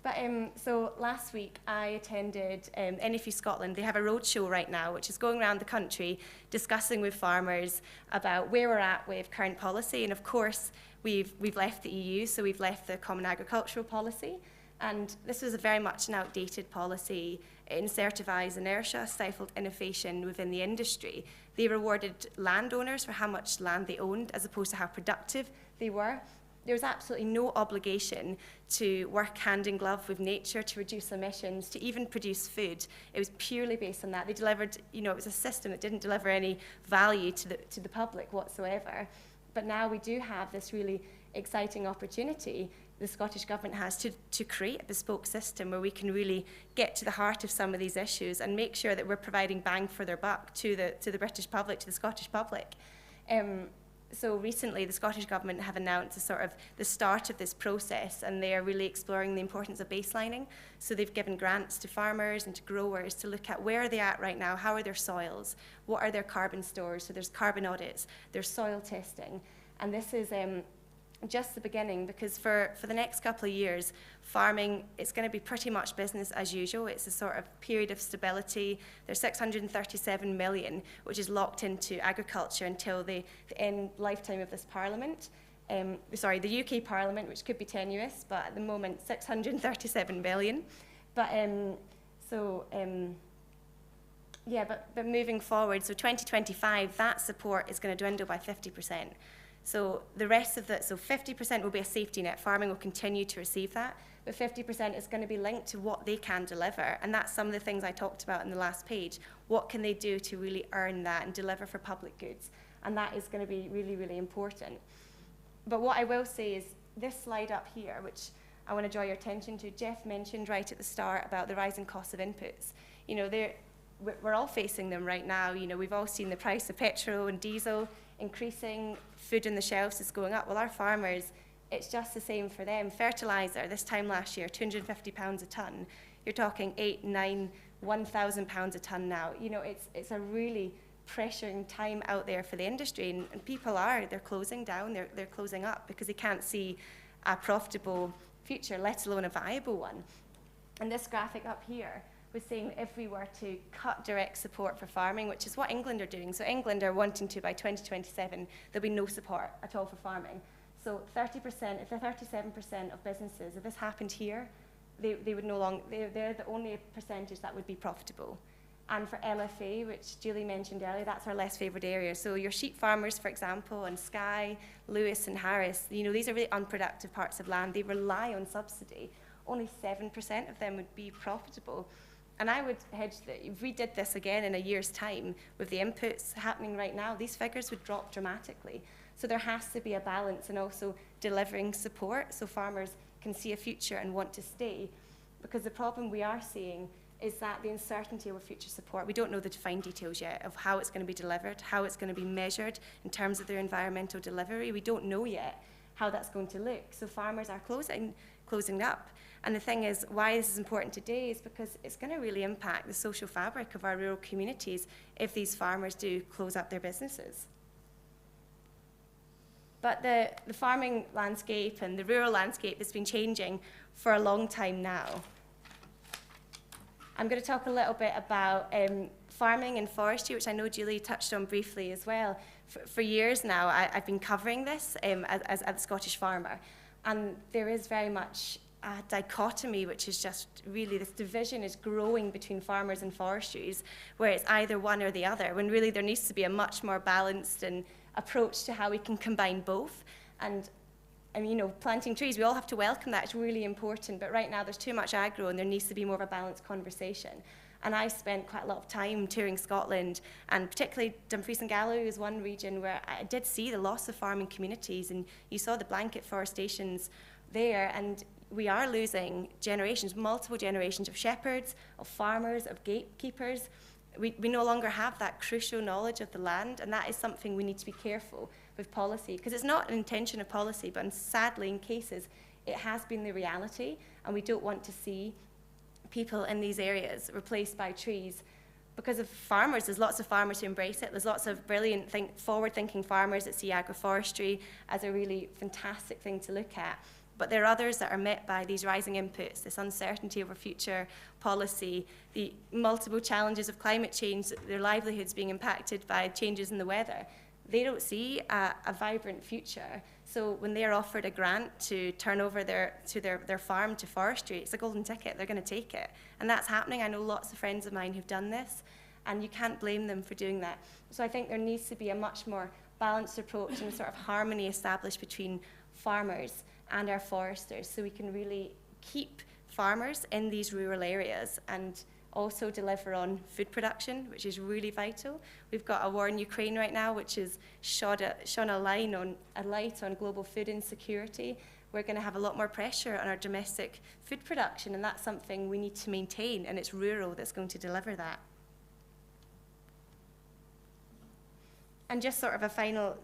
But so last week I attended NFU Scotland. They have a roadshow right now, which is going around the country discussing with farmers about where we're at with current policy. And of course, we've left the EU, so we've left the Common Agricultural Policy. And this was a very much an outdated policy. It incentivized inertia, stifled innovation within the industry. They rewarded landowners for how much land they owned as opposed to how productive they were. There was absolutely no obligation to work hand in glove with nature to reduce emissions, to even produce food. It was purely based on that. They delivered, you know, it was a system that didn't deliver any value to the public whatsoever. But now we do have this really exciting opportunity the Scottish Government has to create a bespoke system where we can really get to the heart of some of these issues and make sure that we're providing bang for their buck to the British public, to the Scottish public. So recently, the Scottish Government have announced the start of this process, and they are really exploring the importance of baselining. So they've given grants to farmers and to growers to look at where are they at right now, how are their soils, what are their carbon stores. So there's carbon audits, there's soil testing, and this is just the beginning, because for the next couple of years, farming, it's going to be pretty much business as usual. It's a sort of period of stability. There's 637 million, which is locked into agriculture until the end lifetime of this Parliament. The UK Parliament, which could be tenuous, but at the moment, 637 billion. But but moving forward, so 2025, that support is going to dwindle by 50%. So the rest of that, so 50% will be a safety net. Farming will continue to receive that, but 50% is going to be linked to what they can deliver. And that's some of the things I talked about in the last page. What can they do to really earn that and deliver for public goods? And that is going to be really, really important. But what I will say is this slide up here, which I want to draw your attention to, Jeff mentioned right at the start about the rising costs of inputs. You know, we're all facing them right now. You know, we've all seen the price of petrol and diesel increasing, food on the shelves is going up. Well, our farmers, it's just the same for them. Fertiliser, this time last year, £250 a tonne. You're talking 8, 9, £1,000 a tonne now. You know, it's a really pressuring time out there for the industry, and people they're closing down, they're closing up because they can't see a profitable future, let alone a viable one. And this graphic up here was saying if we were to cut direct support for farming, which is what England are doing. So England are wanting to, by 2027, there'll be no support at all for farming. So 30%, if they're 37% of businesses, if this happened here, they would no longer, they're the only percentage that would be profitable. And for LFA, which Julie mentioned earlier, that's our less favoured area. So your sheep farmers, for example, and Skye, Lewis and Harris, you know, these are really unproductive parts of land. They rely on subsidy. Only 7% of them would be profitable. And I would hedge that if we did this again in a year's time with the inputs happening right now, these figures would drop dramatically. So there has to be a balance, and also delivering support so farmers can see a future and want to stay. Because the problem we are seeing is that the uncertainty of future support, we don't know the defined details yet of how it's going to be delivered, how it's going to be measured in terms of their environmental delivery. We don't know yet how that's going to look. So farmers are closing up. And the thing is, why this is important today is because it's going to really impact the social fabric of our rural communities if these farmers do close up their businesses. But the farming landscape and the rural landscape has been changing for a long time now. I'm going to talk a little bit about farming and forestry, which I know Julie touched on briefly as well. For years now, I've been covering this as a Scottish farmer. And there is very much a dichotomy, which is just really, this division is growing between farmers and forestries, where it's either one or the other, when really there needs to be a much more balanced approach to how we can combine both. And you know, planting trees, we all have to welcome that, it's really important, but right now there's too much aggro and there needs to be more of a balanced conversation. And I spent quite a lot of time touring Scotland, and particularly Dumfries and Galloway is one region where I did see the loss of farming communities, and you saw the blanket forestations there, and we are losing generations, multiple generations of shepherds, of farmers, of gatekeepers. We no longer have that crucial knowledge of the land, and that is something we need to be careful with policy, because it's not an intention of policy, but sadly in cases it has been the reality, and we don't want to see people in these areas replaced by trees because of farmers, there's lots of farmers who embrace it. There's lots of brilliant, forward-thinking farmers that see agroforestry as a really fantastic thing to look at. But there are others that are met by these rising inputs, this uncertainty over future policy, the multiple challenges of climate change, their livelihoods being impacted by changes in the weather. They don't see a vibrant future. So when they're offered a grant to turn over their farm to forestry, it's a golden ticket. They're going to take it. And that's happening. I know lots of friends of mine who've done this, and you can't blame them for doing that. So I think there needs to be a much more balanced approach and a sort of harmony established between farmers and our foresters, so we can really keep farmers in these rural areas and also deliver on food production, which is really vital. We've got a war in Ukraine right now, which has shone a light on global food insecurity. We're going to have a lot more pressure on our domestic food production, and that's something we need to maintain, and it's rural that's going to deliver that. And just sort of a final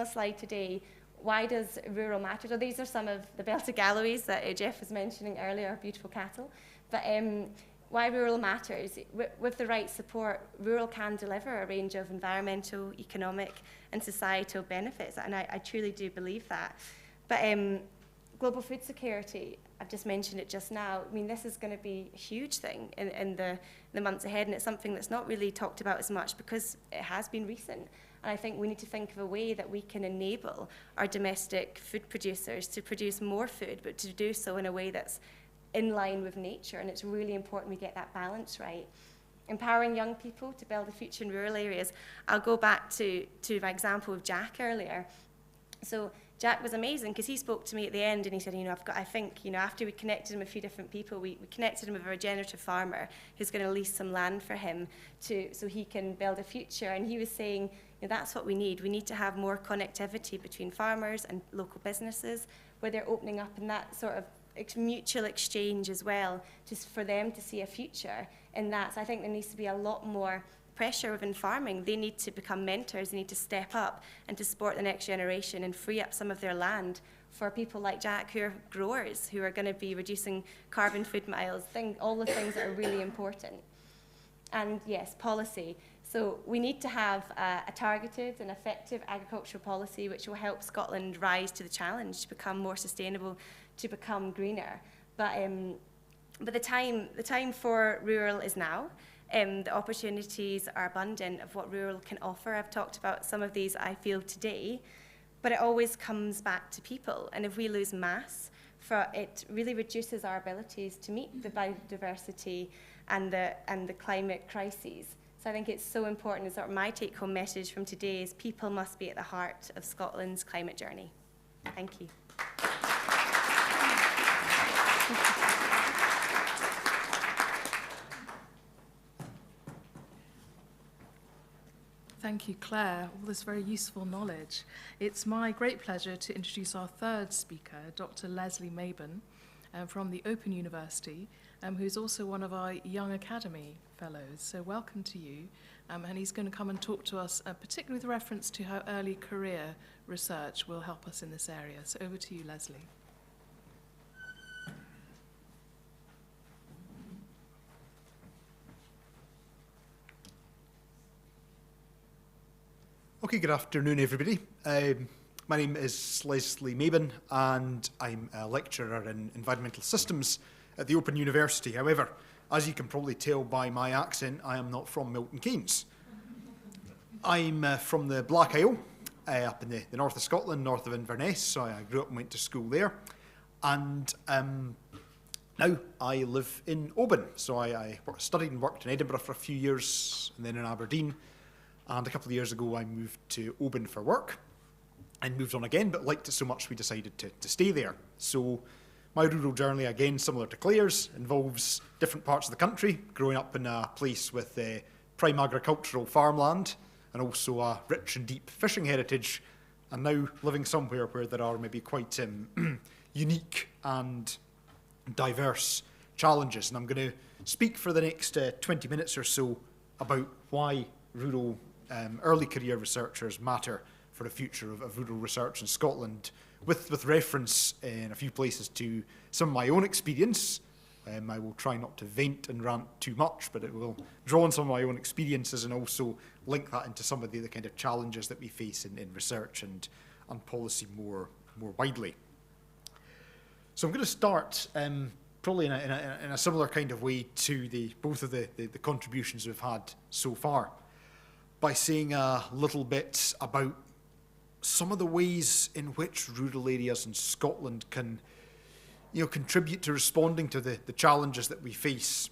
slide today. Why does rural matter? So these are some of the belted galloways that Jeff was mentioning earlier, beautiful cattle. But why rural matters? With the right support, rural can deliver a range of environmental, economic, and societal benefits, and I truly do believe that. But global food security, I've just mentioned it just now. I mean, this is going to be a huge thing in the months ahead, and it's something that's not really talked about as much because it has been recent. And I think we need to think of a way that we can enable our domestic food producers to produce more food, but to do so in a way that's in line with nature. And it's really important we get that balance right. Empowering young people to build a future in rural areas. I'll go back to my example of Jack earlier. So Jack was amazing because he spoke to me at the end and he said, I think, after we connected him with a few different people, we connected him with a regenerative farmer who's going to lease some land for him so he can build a future. And he was saying, that's what we need. We need to have more connectivity between farmers and local businesses where they're opening up in that sort of mutual exchange as well, just for them to see a future in that. So I think there needs to be a lot more pressure within farming. They need to become mentors, they need to step up and to support the next generation and free up some of their land for people like Jack who are growers, who are going to be reducing carbon food miles, all the things that are really important. And yes, policy. So we need to have a targeted and effective agricultural policy which will help Scotland rise to the challenge to become more sustainable, to become greener. But the time for rural is now. The opportunities are abundant of what rural can offer. I've talked about some of these, I feel, today, but it always comes back to people. And if we lose mass, it really reduces our abilities to meet the biodiversity and the climate crises. So I think it's so important, and sort of my take-home message from today is people must be at the heart of Scotland's climate journey. Thank you. Thank you, Claire, all this very useful knowledge. It's my great pleasure to introduce our third speaker, Dr. Leslie Mabon, from the Open University, who's also one of our Young Academy Fellows. So welcome to you. And he's going to come and talk to us, particularly with reference to how early career research will help us in this area. So over to you, Leslie. Okay, good afternoon, everybody. My name is Leslie Mabon, and I'm a lecturer in environmental systems at the Open University. However, as you can probably tell by my accent, I am not from Milton Keynes. I'm from the Black Isle, up in the north of Scotland, north of Inverness, so I grew up and went to school there. And now I live in Oban, so I studied and worked in Edinburgh for a few years, and then in Aberdeen. And a couple of years ago, I moved to Oban for work and moved on again, but liked it so much we decided to stay there. So my rural journey, again, similar to Claire's, involves different parts of the country, growing up in a place with prime agricultural farmland and also a rich and deep fishing heritage, and now living somewhere where there are maybe quite unique and diverse challenges. And I'm going to speak for the next 20 minutes or so about why rural early career researchers matter for the future of rural research in Scotland, with reference in a few places to some of my own experience, I will try not to vent and rant too much, but it will draw on some of my own experiences and also link that into some of the kind of challenges that we face in research and policy more widely. So I'm going to start probably in a similar kind of way to both of the contributions we've had so far, by saying a little bit about some of the ways in which rural areas in Scotland can contribute to responding to the challenges that we face.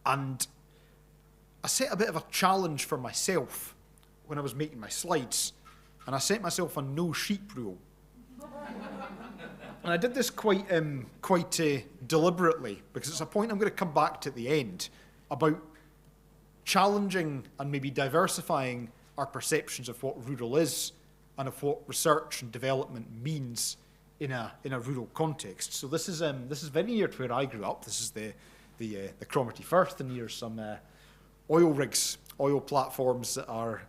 And I set a bit of a challenge for myself when I was making my slides, and I set myself a no sheep rule. And I did this quite deliberately, because it's a point I'm going to come back to at the end about challenging and maybe diversifying our perceptions of what rural is and of what research and development means in a rural context. So this is very near to where I grew up. This is the Cromarty Firth, and near some oil rigs, oil platforms that are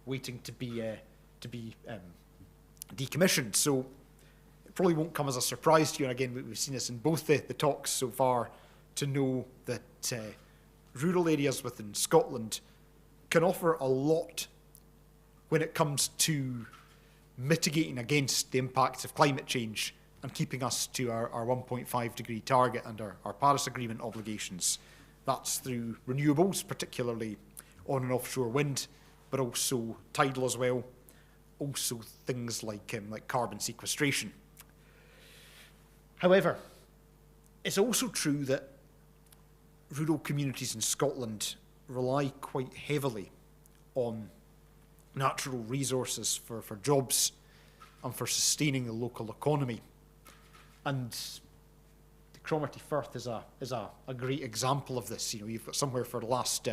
waiting to be decommissioned. So it probably won't come as a surprise to you, and again, we've seen this in both the talks so far, to know that rural areas within Scotland can offer a lot when it comes to mitigating against the impacts of climate change and keeping us to our 1.5 degree target and our Paris Agreement obligations. That's through renewables, particularly on and offshore wind, but also tidal as well, also things like carbon sequestration. However, it's also true that rural communities in Scotland rely quite heavily on natural resources for jobs and for sustaining the local economy. And the Cromarty Firth is a great example of this. You've got somewhere for the last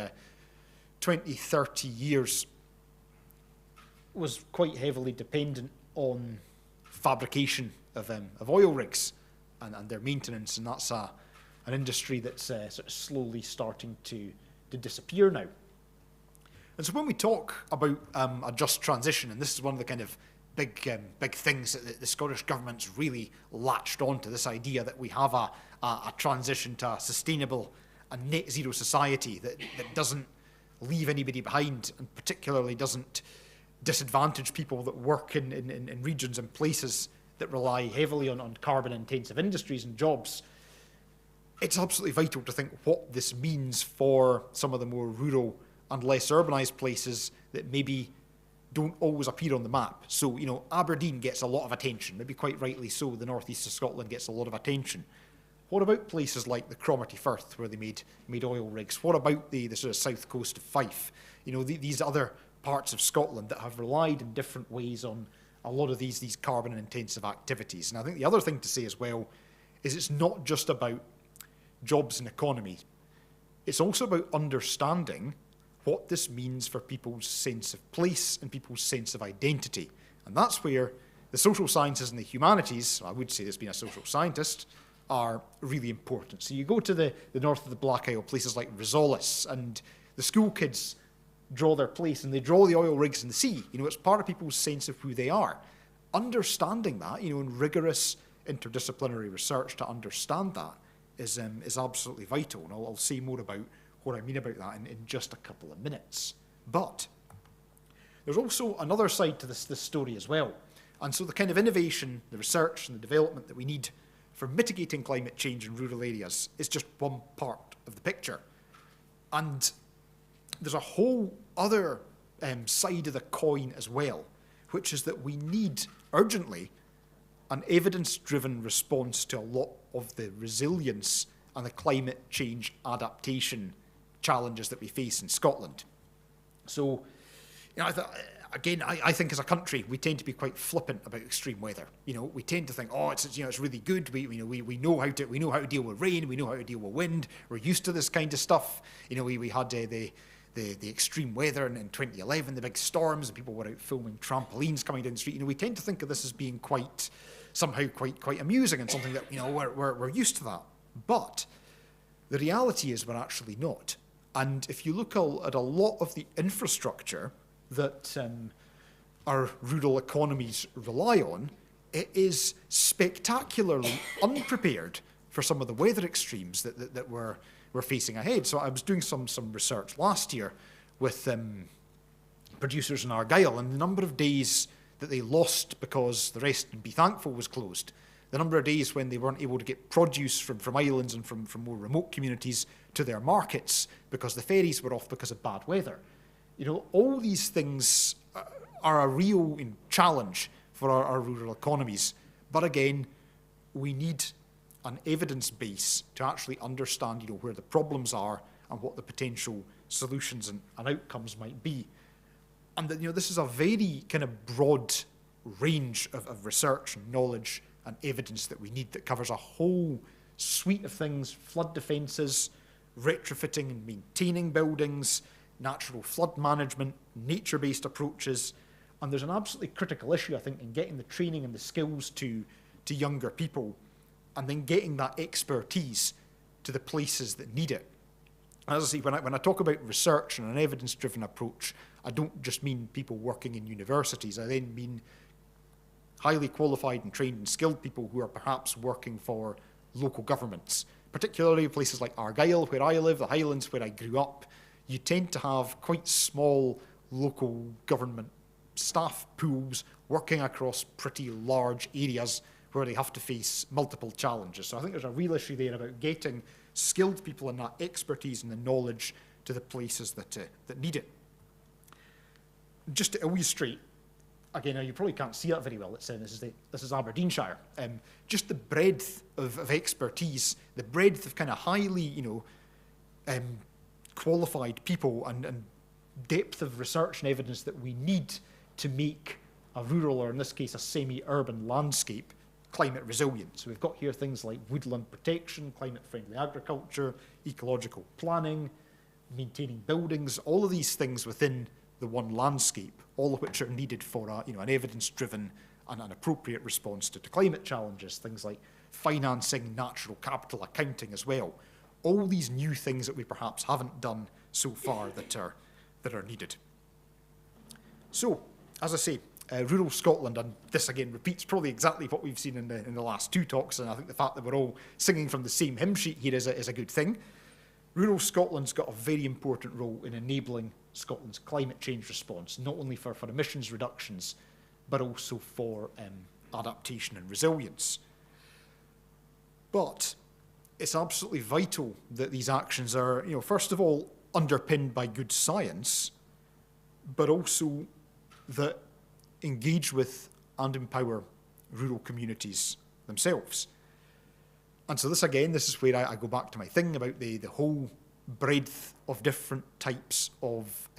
20, 30 years was quite heavily dependent on fabrication of oil rigs and their maintenance, and that's an industry that's sort of slowly starting to disappear now. And so when we talk about a just transition, and this is one of the kind of big things that the Scottish Government's really latched onto, this idea that we have a transition to a sustainable and net zero society that doesn't leave anybody behind, and particularly doesn't disadvantage people that work in regions and places that rely heavily on carbon-intensive industries and jobs. It's absolutely vital to think what this means for some of the more rural and less urbanised places that maybe don't always appear on the map. So, Aberdeen gets a lot of attention, maybe quite rightly so. The northeast of Scotland gets a lot of attention. What about places like the Cromarty Firth, where they made oil rigs? What about the sort of south coast of Fife? These other parts of Scotland that have relied in different ways on a lot of these carbon-intensive activities. And I think the other thing to say as well is it's not just about jobs and economy. It's also about understanding what this means for people's sense of place and people's sense of identity. And that's where the social sciences and the humanities, I would say this being a social scientist, are really important. So you go to the north of the Black Isle, places like Risolis, and the school kids draw their place, and they draw the oil rigs in the sea. It's part of people's sense of who they are. Understanding that, in rigorous interdisciplinary research to understand that is absolutely vital. And I'll say more about what I mean about that in just a couple of minutes. But there's also another side to this story as well. And so the kind of innovation, the research and the development that we need for mitigating climate change in rural areas is just one part of the picture. And there's a whole other side of the coin as well, which is that we need urgently an evidence-driven response to a lot of the resilience and the climate change adaptation challenges that we face in Scotland. So, I think as a country we tend to be quite flippant about extreme weather. We tend to think, it's really good. We know how to deal with rain. We know how to deal with wind. We're used to this kind of stuff. We had the extreme weather in 2011, the big storms, and people were out filming trampolines coming down the street. We tend to think of this as being quite amusing and something that we're used to that. But the reality is we're actually not. And if you look at a lot of the infrastructure that our rural economies rely on, it is spectacularly unprepared for some of the weather extremes that we're facing ahead. So I was doing some research last year with producers in Argyll, and the number of days that they lost because the Rest and Be Thankful was closed, the number of days when they weren't able to get produce from islands and from more remote communities to their markets because the ferries were off because of bad weather. You know, all these things are a real challenge for our rural economies. But again, we need an evidence base to actually understand, you know, where the problems are and what the potential solutions and outcomes might be. And that, you know, this is a very kind of broad range of research and knowledge and evidence that we need that covers a whole suite of things: flood defences, retrofitting and maintaining buildings, natural flood management, nature-based approaches. And there's an absolutely critical issue, I think, in getting the training and the skills to younger people, and then getting that expertise to the places that need it. As I say, when I talk about research and an evidence-driven approach, I don't just mean people working in universities. I then mean highly qualified and trained and skilled people who are perhaps working for local governments, particularly places like Argyll, where I live, the Highlands, where I grew up. You tend to have quite small local government staff pools working across pretty large areas where they have to face multiple challenges. So I think there's a real issue there about getting skilled people and that expertise and the knowledge to the places that need it. Just to illustrate, again, now you probably can't see it very well. It's this is Aberdeenshire. Just the breadth of expertise, the breadth of kind of highly, you know, qualified people and depth of research and evidence that we need to make a rural, or in this case, a semi-urban landscape climate resilient. So we've got here things like woodland protection, climate-friendly agriculture, ecological planning, maintaining buildings, all of these things within the one landscape, all of which are needed for an evidence-driven and an appropriate response to climate challenges, things like financing, natural capital accounting as well. All these new things that we perhaps haven't done so far that are needed. So, as I say, rural Scotland, and this again repeats probably exactly what we've seen in the last two talks, and I think the fact that we're all singing from the same hymn sheet here is a good thing. Rural Scotland's got a very important role in enabling Scotland's climate change response, not only for emissions reductions, but also for adaptation and resilience. But it's absolutely vital that these actions are, you know, first of all, underpinned by good science, but also that engage with and empower rural communities themselves. And so this is where I go back to my thing about the whole breadth of different types of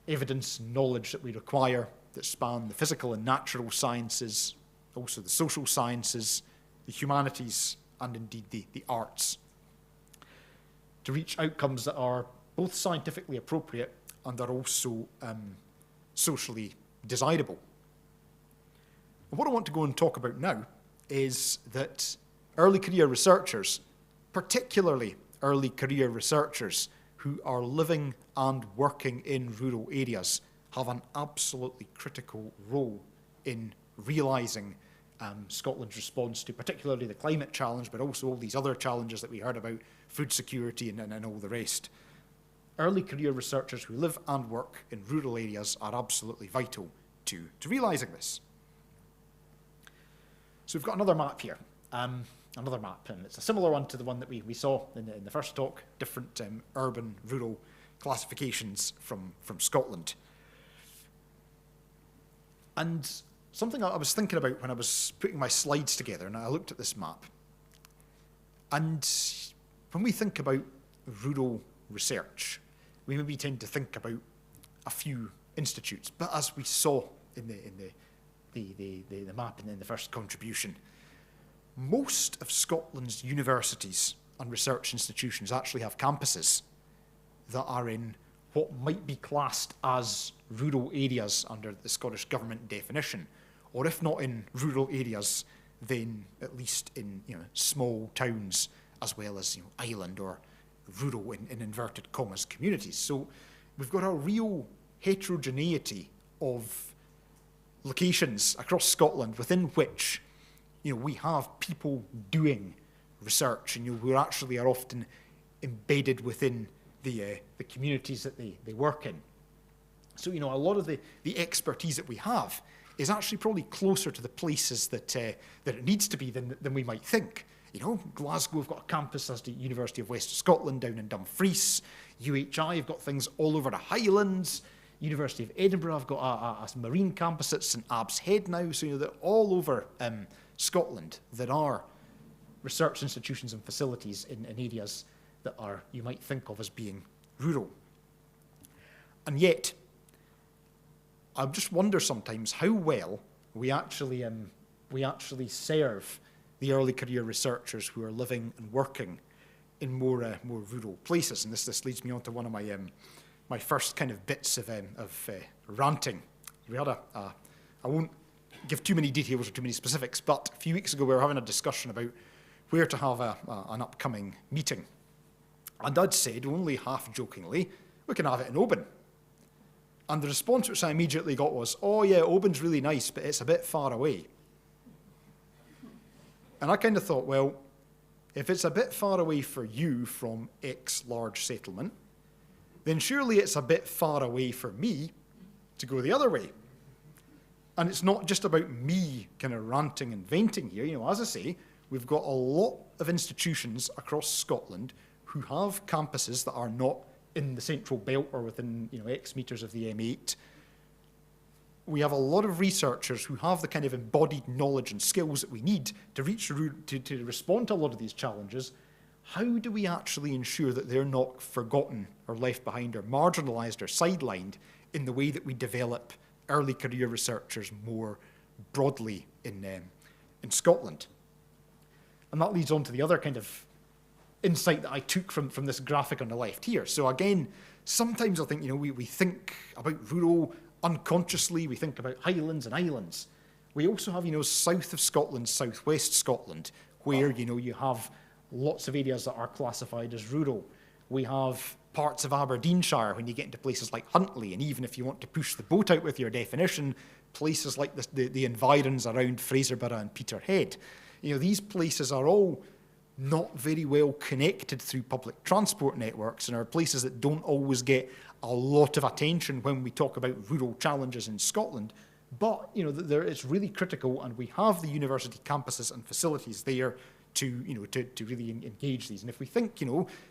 evidence and knowledge that we require that span the physical and natural sciences, also the social sciences, the humanities, and indeed the arts, to reach outcomes that are both scientifically appropriate and are also socially desirable. And what I want to go and talk about now is that early career researchers, particularly early career researchers who are living and working in rural areas, have an absolutely critical role in realising Scotland's response to particularly the climate challenge, but also all these other challenges that we heard about, food security and all the rest. Early career researchers who live and work in rural areas are absolutely vital to realising this. So we've got another map here, and it's a similar one to the one that we saw in the first talk, different urban, rural classifications from Scotland. And something I was thinking about when I was putting my slides together, and I looked at this map, and when we think about rural research, we maybe tend to think about a few institutes, but as we saw in the map and in the first contribution, most of Scotland's universities and research institutions actually have campuses that are in what might be classed as rural areas under the Scottish Government definition, or if not in rural areas, then at least in small towns as well as island or rural in inverted commas communities. So we've got a real heterogeneity of locations across Scotland within which we have people doing research, and who actually are often embedded within the communities that they work in. So, a lot of the expertise that we have is actually probably closer to the places that it needs to be than we might think. Glasgow have got a campus as the University of West Scotland down in Dumfries. UHI have got things all over the Highlands. University of Edinburgh have got a marine campus at St Abb's Head now. So they're all over Scotland. There are research institutions and facilities in areas that are, you might think of as being rural. And yet, I just wonder sometimes how well we actually serve the early career researchers who are living and working in more rural places. And this leads me on to one of my first kind of bits of ranting. We had I won't give too many details or too many specifics, but a few weeks ago we were having a discussion about where to have an upcoming meeting. And I'd said, only half jokingly, we can have it in Oban. And the response which I immediately got was, oh yeah, Oban's really nice, but it's a bit far away. And I kind of thought, well, if it's a bit far away for you from X large settlement, then surely it's a bit far away for me to go the other way. And it's not just about me kind of ranting and venting here. As I say, we've got a lot of institutions across Scotland who have campuses that are not in the central belt or within X meters of the M8. We have a lot of researchers who have the kind of embodied knowledge and skills that we need to to respond to a lot of these challenges. How do we actually ensure that they're not forgotten or left behind or marginalised or sidelined in the way that we develop early career researchers more broadly in Scotland? And that leads on to the other kind of insight that I took from this graphic on the left here. So again, sometimes I think, we think about rural unconsciously, we think about highlands and islands. We also have, south of Scotland, southwest Scotland, where, you have lots of areas that are classified as rural. We have parts of Aberdeenshire when you get into places like Huntly, and even if you want to push the boat out with your definition, places like the environs around Fraserburgh and Peterhead. These places are all not very well connected through public transport networks and are places that don't always get a lot of attention when we talk about rural challenges in Scotland. But, it's really critical, and we have the university campuses and facilities there to really engage these. And if we think,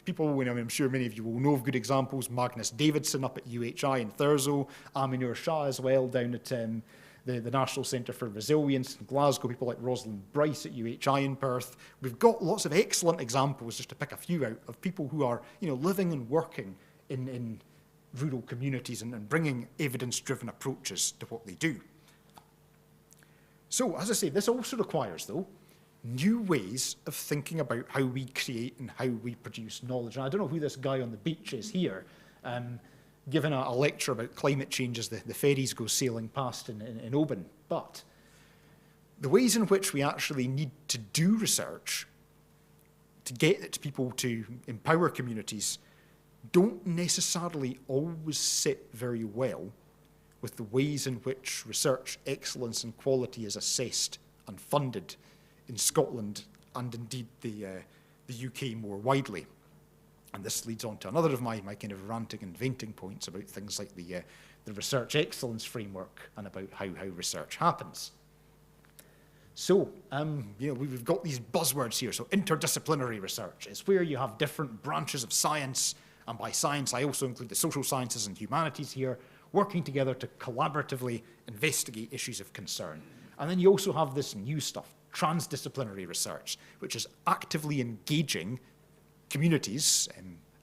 people, I'm sure many of you will know of good examples, Magnus Davidson up at UHI in Thurso, Aminur Shah as well down at the National Centre for Resilience in Glasgow, people like Rosalind Bryce at UHI in Perth. We've got lots of excellent examples, just to pick a few out, of people who are living and working in rural communities and bringing evidence-driven approaches to what they do. So, as I say, this also requires, though, new ways of thinking about how we create and how we produce knowledge. And I don't know who this guy on the beach is here, giving a lecture about climate change as the ferries go sailing past in Oban. But the ways in which we actually need to do research to get it to people to empower communities don't necessarily always sit very well with the ways in which research excellence and quality is assessed and funded in Scotland and indeed the UK more widely. And this leads on to another of my kind of ranting and venting points about things like the research excellence framework and about how research happens. So, we've got these buzzwords here. So interdisciplinary research is where you have different branches of science, and by science I also include the social sciences and humanities here, working together to collaboratively investigate issues of concern. And then you also have this new stuff, transdisciplinary research, which is actively engaging communities,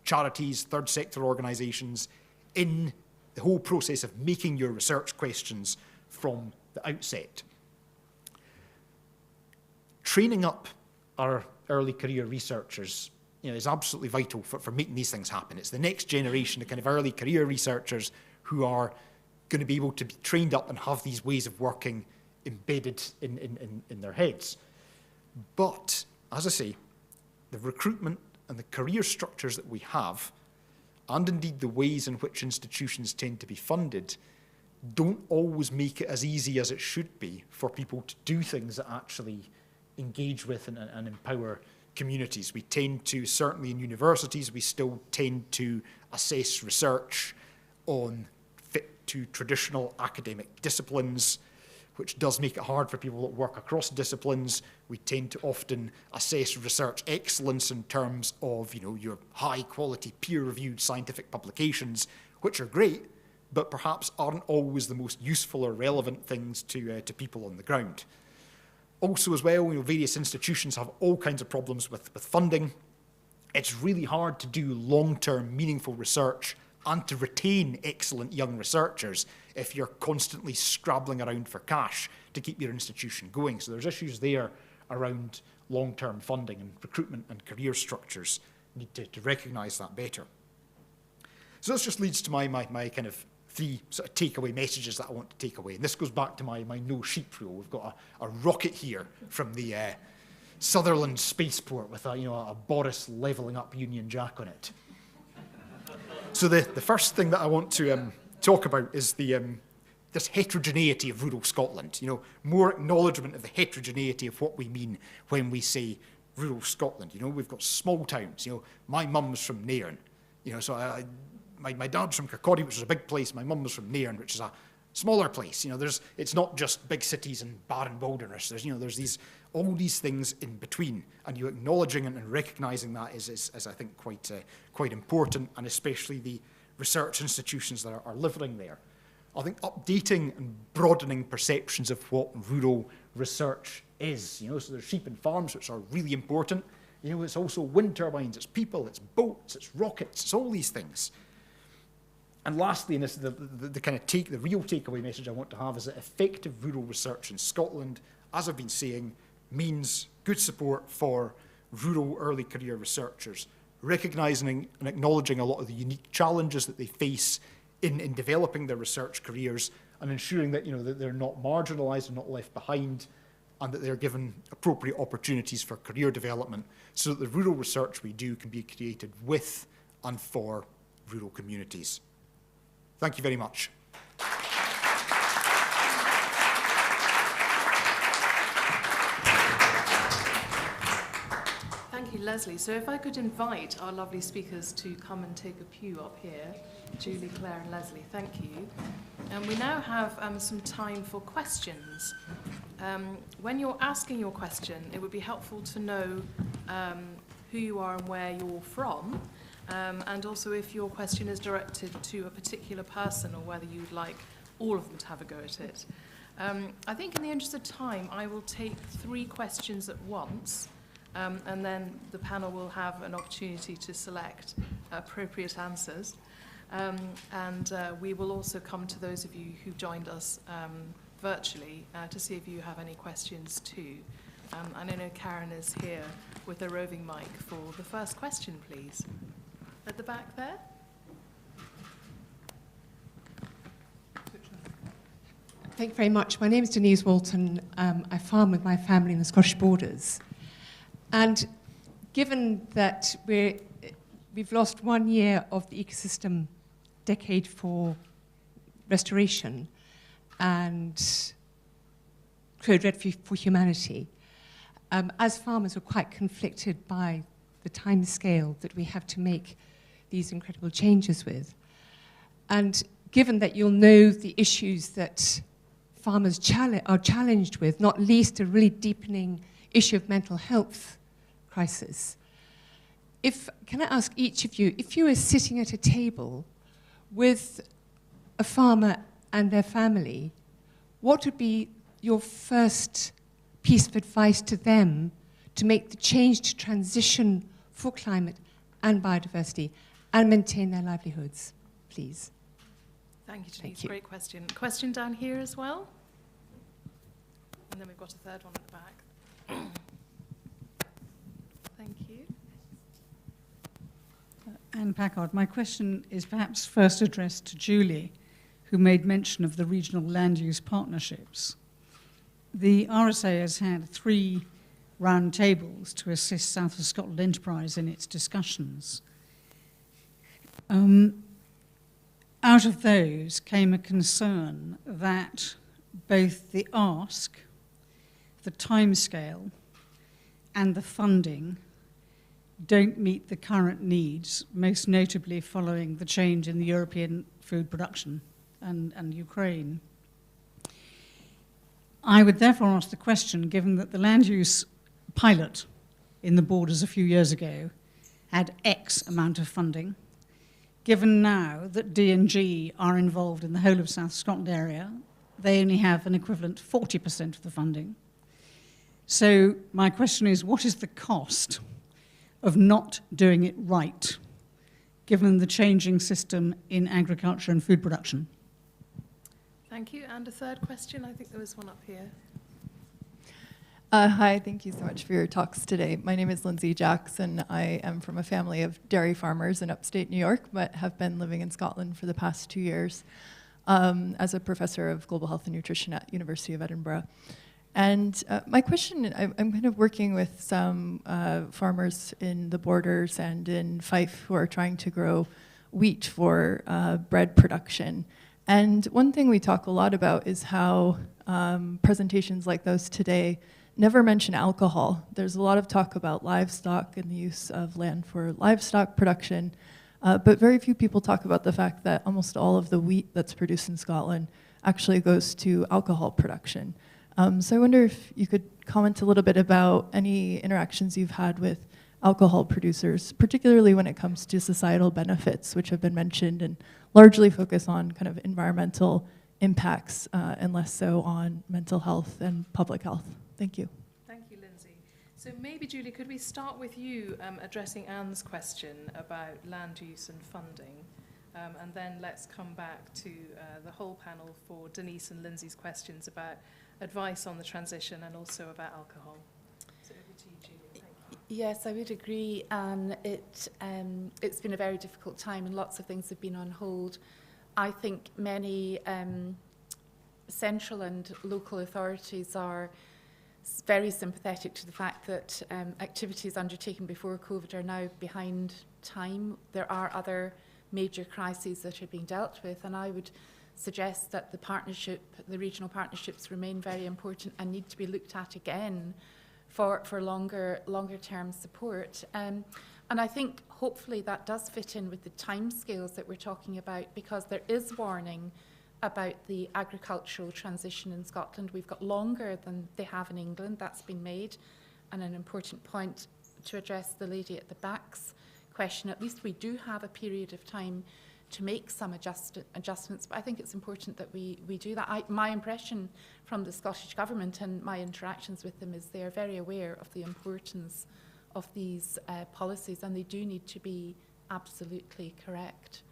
charities, third sector organisations in the whole process of making your research questions from the outset. Training up our early career researchers is absolutely vital for making these things happen. It's the next generation of kind of early career researchers who are going to be able to be trained up and have these ways of working embedded in their heads. But, as I say, the recruitment and the career structures that we have, and indeed the ways in which institutions tend to be funded, don't always make it as easy as it should be for people to do things that actually engage with and empower communities. We tend to, certainly in universities, we still tend to assess research on fit to traditional academic disciplines, which does make it hard for people that work across disciplines. We tend to often assess research excellence in terms of, your high-quality, peer-reviewed scientific publications, which are great, but perhaps aren't always the most useful or relevant things to people on the ground. Also, as well, various institutions have all kinds of problems with funding. It's really hard to do long-term, meaningful research and to retain excellent young researchers if you're constantly scrabbling around for cash to keep your institution going. So there's issues there around long-term funding, and recruitment and career structures need to recognise that better. So this just leads to my kind of 3 sort of takeaway messages that I want to take away. And this goes back to my no sheep rule. We've got a rocket here from the Sutherland spaceport with a Boris levelling up Union Jack on it. So the first thing that I want to talk about is this heterogeneity of rural Scotland. More acknowledgement of the heterogeneity of what we mean when we say rural Scotland. We've got small towns. My mum's from Nairn. So my dad's from Kirkcaldy, which is a big place. My mum was from Nairn, which is a smaller place. It's not just big cities and barren wilderness. There's all these things in between, and you acknowledging and recognising that is I think quite important, and especially the research institutions that are living there. I think updating and broadening perceptions of what rural research is. So there's sheep and farms, which are really important. It's also wind turbines, it's people, it's boats, it's rockets, it's all these things. And lastly, and this is the kind of the real takeaway message I want to have, is that effective rural research in Scotland, as I've been saying, means good support for rural early career researchers, recognising and acknowledging a lot of the unique challenges that they face in developing their research careers, and ensuring that that they're not marginalised and not left behind, and that they're given appropriate opportunities for career development, so that the rural research we do can be created with and for rural communities. Thank you very much. Thank you, Leslie. So if I could invite our lovely speakers to come and take a pew up here, Julie, Claire and Leslie, thank you. And we now have some time for questions. When you're asking your question, it would be helpful to know who you are and where you're from. And also if your question is directed to a particular person, or whether you'd like all of them to have a go at it. I think in the interest of time, I will take 3 questions at once, and then the panel will have an opportunity to select appropriate answers. And we will also come to those of you who joined us virtually to see if you have any questions too. And I know Karen is here with a roving mic for the first question, please. At the back there. Thank you very much. My name is Denise Walton. I farm with my family in the Scottish Borders. And given that we've lost 1 year of the ecosystem decade for restoration and code red for humanity, as farmers, we're quite conflicted by the time scale that we have to make these incredible changes with. And given that you'll know the issues that farmers are challenged with, not least a really deepening issue of mental health crisis, can I ask each of you, if you were sitting at a table with a farmer and their family, what would be your first piece of advice to them to make the change to transition for climate and biodiversity and maintain their livelihoods, please? Thank you, Denise. Thank you. Great question. Question down here as well. And then we've got a third one at the back. Thank you. Anne Packard, my question is perhaps first addressed to Julie, who made mention of the regional land use partnerships. The RSA has had 3 round tables to assist South of Scotland Enterprise in its discussions. Out of those came a concern that both the ask, the timescale, and the funding don't meet the current needs, most notably following the change in the European food production and Ukraine. I would therefore ask the question, given that the land use pilot in the borders a few years ago had X amount of funding, given now that D&G are involved in the whole of South Scotland area, they only have an equivalent 40% of the funding. So my question is, what is the cost of not doing it right, given the changing system in agriculture and food production? Thank you. And a third question, I think there was one up here. Hi, thank you so much for your talks today. My name is Lindsay Jackson. I am from a family of dairy farmers in upstate New York, but have been living in Scotland for the past 2 years as a professor of global health and nutrition at University of Edinburgh. And my question, I'm kind of working with some farmers in the borders and in Fife who are trying to grow wheat for bread production. And one thing we talk a lot about is how presentations like those today never mention alcohol. There's a lot of talk about livestock and the use of land for livestock production, but very few people talk about the fact that almost all of the wheat that's produced in Scotland actually goes to alcohol production. So I wonder if you could comment a little bit about any interactions you've had with alcohol producers, particularly when it comes to societal benefits, which have been mentioned and largely focus on kind of environmental impacts and less so on mental health and public health. Thank you. Thank you, Lindsay. So maybe, Julie, could we start with you addressing Anne's question about land use and funding, and then let's come back to the whole panel for Denise and Lindsay's questions about advice on the transition and also about alcohol. So over to you, Julie. Thank you. Yes, I would agree. It's been a very difficult time and lots of things have been on hold. I think many central and local authorities are very sympathetic to the fact that activities undertaken before COVID are now behind time. There are other major crises that are being dealt with, and I would suggest that the regional partnerships remain very important and need to be looked at again for longer term support. And I think hopefully that does fit in with the timescales that we're talking about, because there is warning about the agricultural transition in Scotland. We've got longer than they have in England. That's been made. And an important point to address the lady at the back's question, at least we do have a period of time to make some adjustments, but I think it's important that we do that. My impression from the Scottish Government and my interactions with them is they are very aware of the importance of these policies, and they do need to be absolutely correct.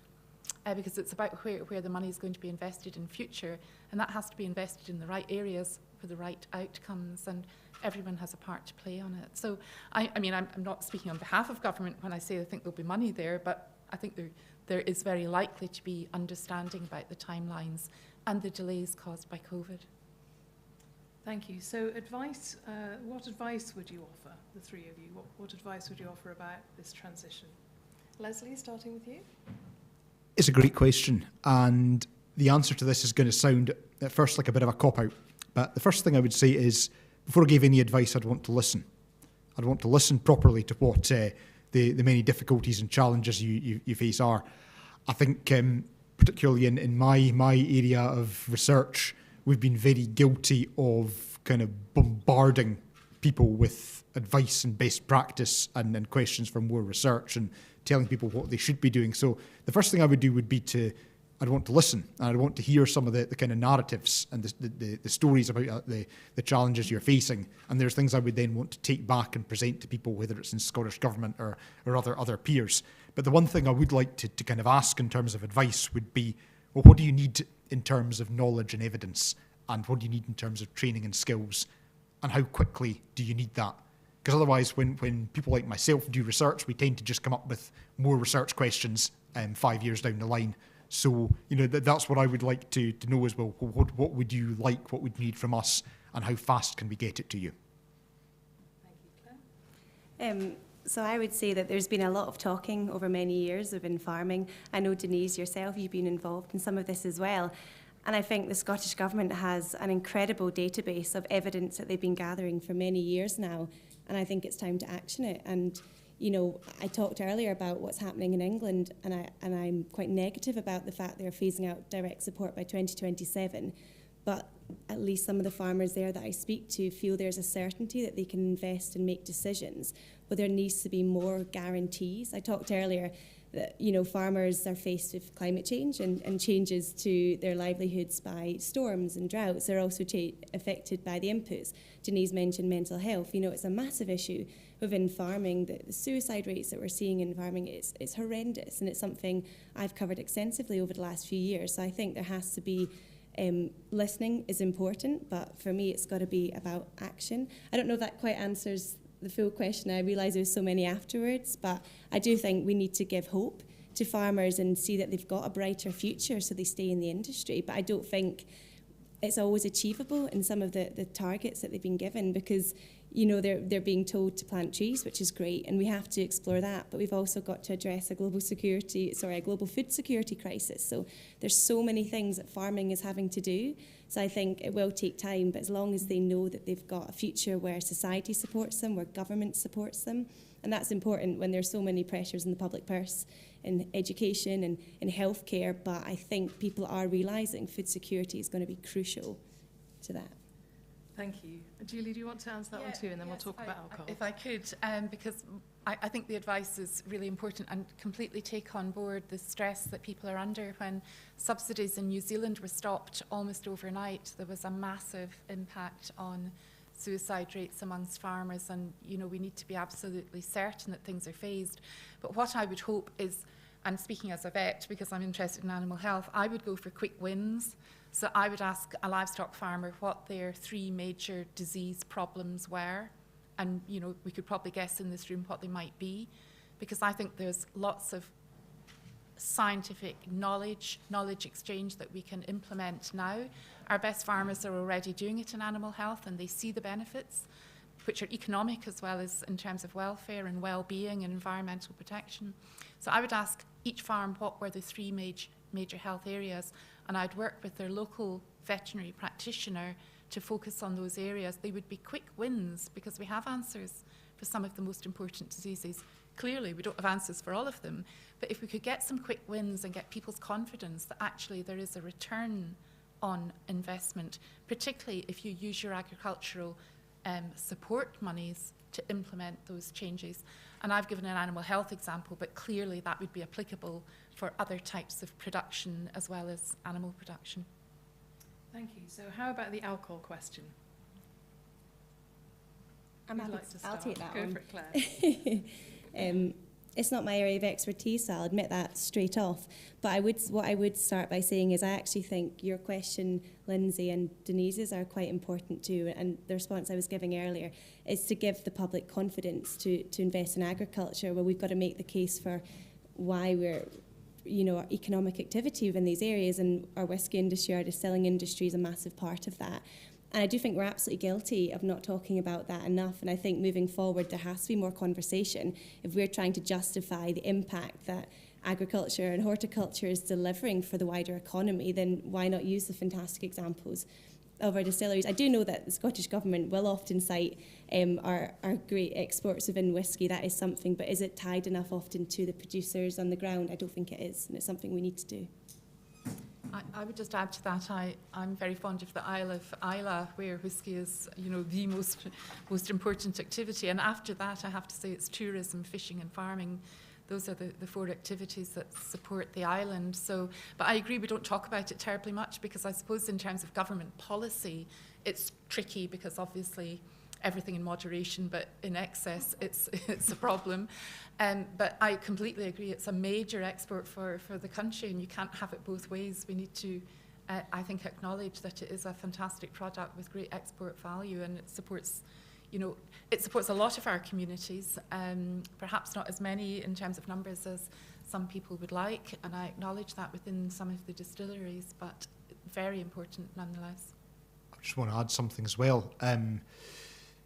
Because it's about where the money is going to be invested in future, and that has to be invested in the right areas for the right outcomes, and everyone has a part to play on it. So, I mean, I'm not speaking on behalf of government when I say I think there'll be money there, but I think there is very likely to be understanding about the timelines and the delays caused by COVID. Thank you. So advice, what advice would you offer, the three of you? What advice would you offer about this transition? Leslie, starting with you. It's a great question, and the answer to this is going to sound at first like a bit of a cop-out. But the first thing I would say is, before I give any advice, I'd want to listen. I'd want to listen properly to what the many difficulties and challenges you face are. I think, particularly in my area of research, we've been very guilty of kind of bombarding people with advice and best practice and questions for more research and telling people what they should be doing. So the first thing I would do would be I'd want to listen, and I'd want to hear some of the kind of narratives and the stories about the challenges you're facing. And there's things I would then want to take back and present to people, whether it's in Scottish Government or other peers. But the one thing I would like to kind of ask in terms of advice would be, well, what do you need in terms of knowledge and evidence? And what do you need in terms of training and skills? And how quickly do you need that? Because otherwise, when people like myself do research, we tend to just come up with more research questions 5 years down the line. So, that's what I would like to know as well. What would you like? What would you need from us? And how fast can we get it to you? Thank you, Claire. So I would say that there's been a lot of talking over many years within farming. I know, Denise, yourself, you've been involved in some of this as well. And I think the Scottish Government has an incredible database of evidence that they've been gathering for many years now. And I think it's time to action it. And, I talked earlier about what's happening in England, and I'm quite negative about the fact they're phasing out direct support by 2027. But at least some of the farmers there that I speak to feel there's a certainty that they can invest and make decisions, but there needs to be more guarantees. I talked earlier that farmers are faced with climate change and changes to their livelihoods by storms and droughts. They're also affected by the inputs. Denise mentioned mental health. It's a massive issue within farming. The suicide rates that we're seeing in farming is horrendous, and it's something I've covered extensively over the last few years. So I think there has to be listening is important, but for me it's got to be about action. I don't know if that quite answers the full question. I realise there's so many afterwards, but I do think we need to give hope to farmers and see that they've got a brighter future so they stay in the industry. But I don't think it's always achievable in some of the targets that they've been given, because they're being told to plant trees, which is great, and we have to explore that, but we've also got to address a global food security crisis. So there's so many things that farming is having to do. So I think it will take time, but as long as they know that they've got a future where society supports them, where government supports them, and that's important when there's so many pressures in the public purse, in education and in healthcare. But I think people are realising food security is going to be crucial to that. Thank you. Julie, do you want to answer that one too, and then we'll talk about alcohol? If I could, because I think the advice is really important, and completely take on board the stress that people are under. When subsidies in New Zealand were stopped almost overnight, there was a massive impact on suicide rates amongst farmers, and we need to be absolutely certain that things are phased. But what I would hope is, and speaking as a vet because I'm interested in animal health, I would go for quick wins. So I would ask a livestock farmer what their 3 major disease problems were, and we could probably guess in this room what they might be, because I think there's lots of scientific knowledge exchange that we can implement now. Our best farmers are already doing it in animal health, and they see the benefits, which are economic as well as in terms of welfare and well-being and environmental protection. So I would ask each farm what were the 3 major health areas, and I'd work with their local veterinary practitioner to focus on those areas. They would be quick wins because we have answers for some of the most important diseases. Clearly, we don't have answers for all of them, but if we could get some quick wins and get people's confidence that actually there is a return on investment, particularly if you use your agricultural support monies to implement those changes. And I've given an animal health example, but clearly that would be applicable for other types of production as well as animal production. Thank you. So how about the alcohol question? I'll take that Go one. for it, Claire. It's not my area of expertise, so I'll admit that straight off. But what I would start by saying is I actually think your question, Lindsay, and Denise's are quite important too. And the response I was giving earlier is to give the public confidence to invest in agriculture, where we've got to make the case for why we're, our economic activity within these areas, and our whisky industry, our distilling industry is a massive part of that. And I do think we're absolutely guilty of not talking about that enough. And I think moving forward, there has to be more conversation. If we're trying to justify the impact that agriculture and horticulture is delivering for the wider economy, then why not use the fantastic examples of our distilleries? I do know that the Scottish Government will often cite our great exports within whisky. That is something, but is it tied enough often to the producers on the ground? I don't think it is, and it's something we need to do. I would just add to that, I'm very fond of the Isle of Islay, where whisky is, the most important activity. And after that, I have to say it's tourism, fishing and farming. Those are the 4 activities that support the island. So, but I agree we don't talk about it terribly much, because I suppose in terms of government policy, it's tricky because obviously everything in moderation, but in excess, it's a problem. But I completely agree, it's a major export for the country, and you can't have it both ways. We need to, I think, acknowledge that it is a fantastic product with great export value, and it supports, a lot of our communities, perhaps not as many in terms of numbers as some people would like, and I acknowledge that within some of the distilleries, but very important nonetheless. I just want to add something as well.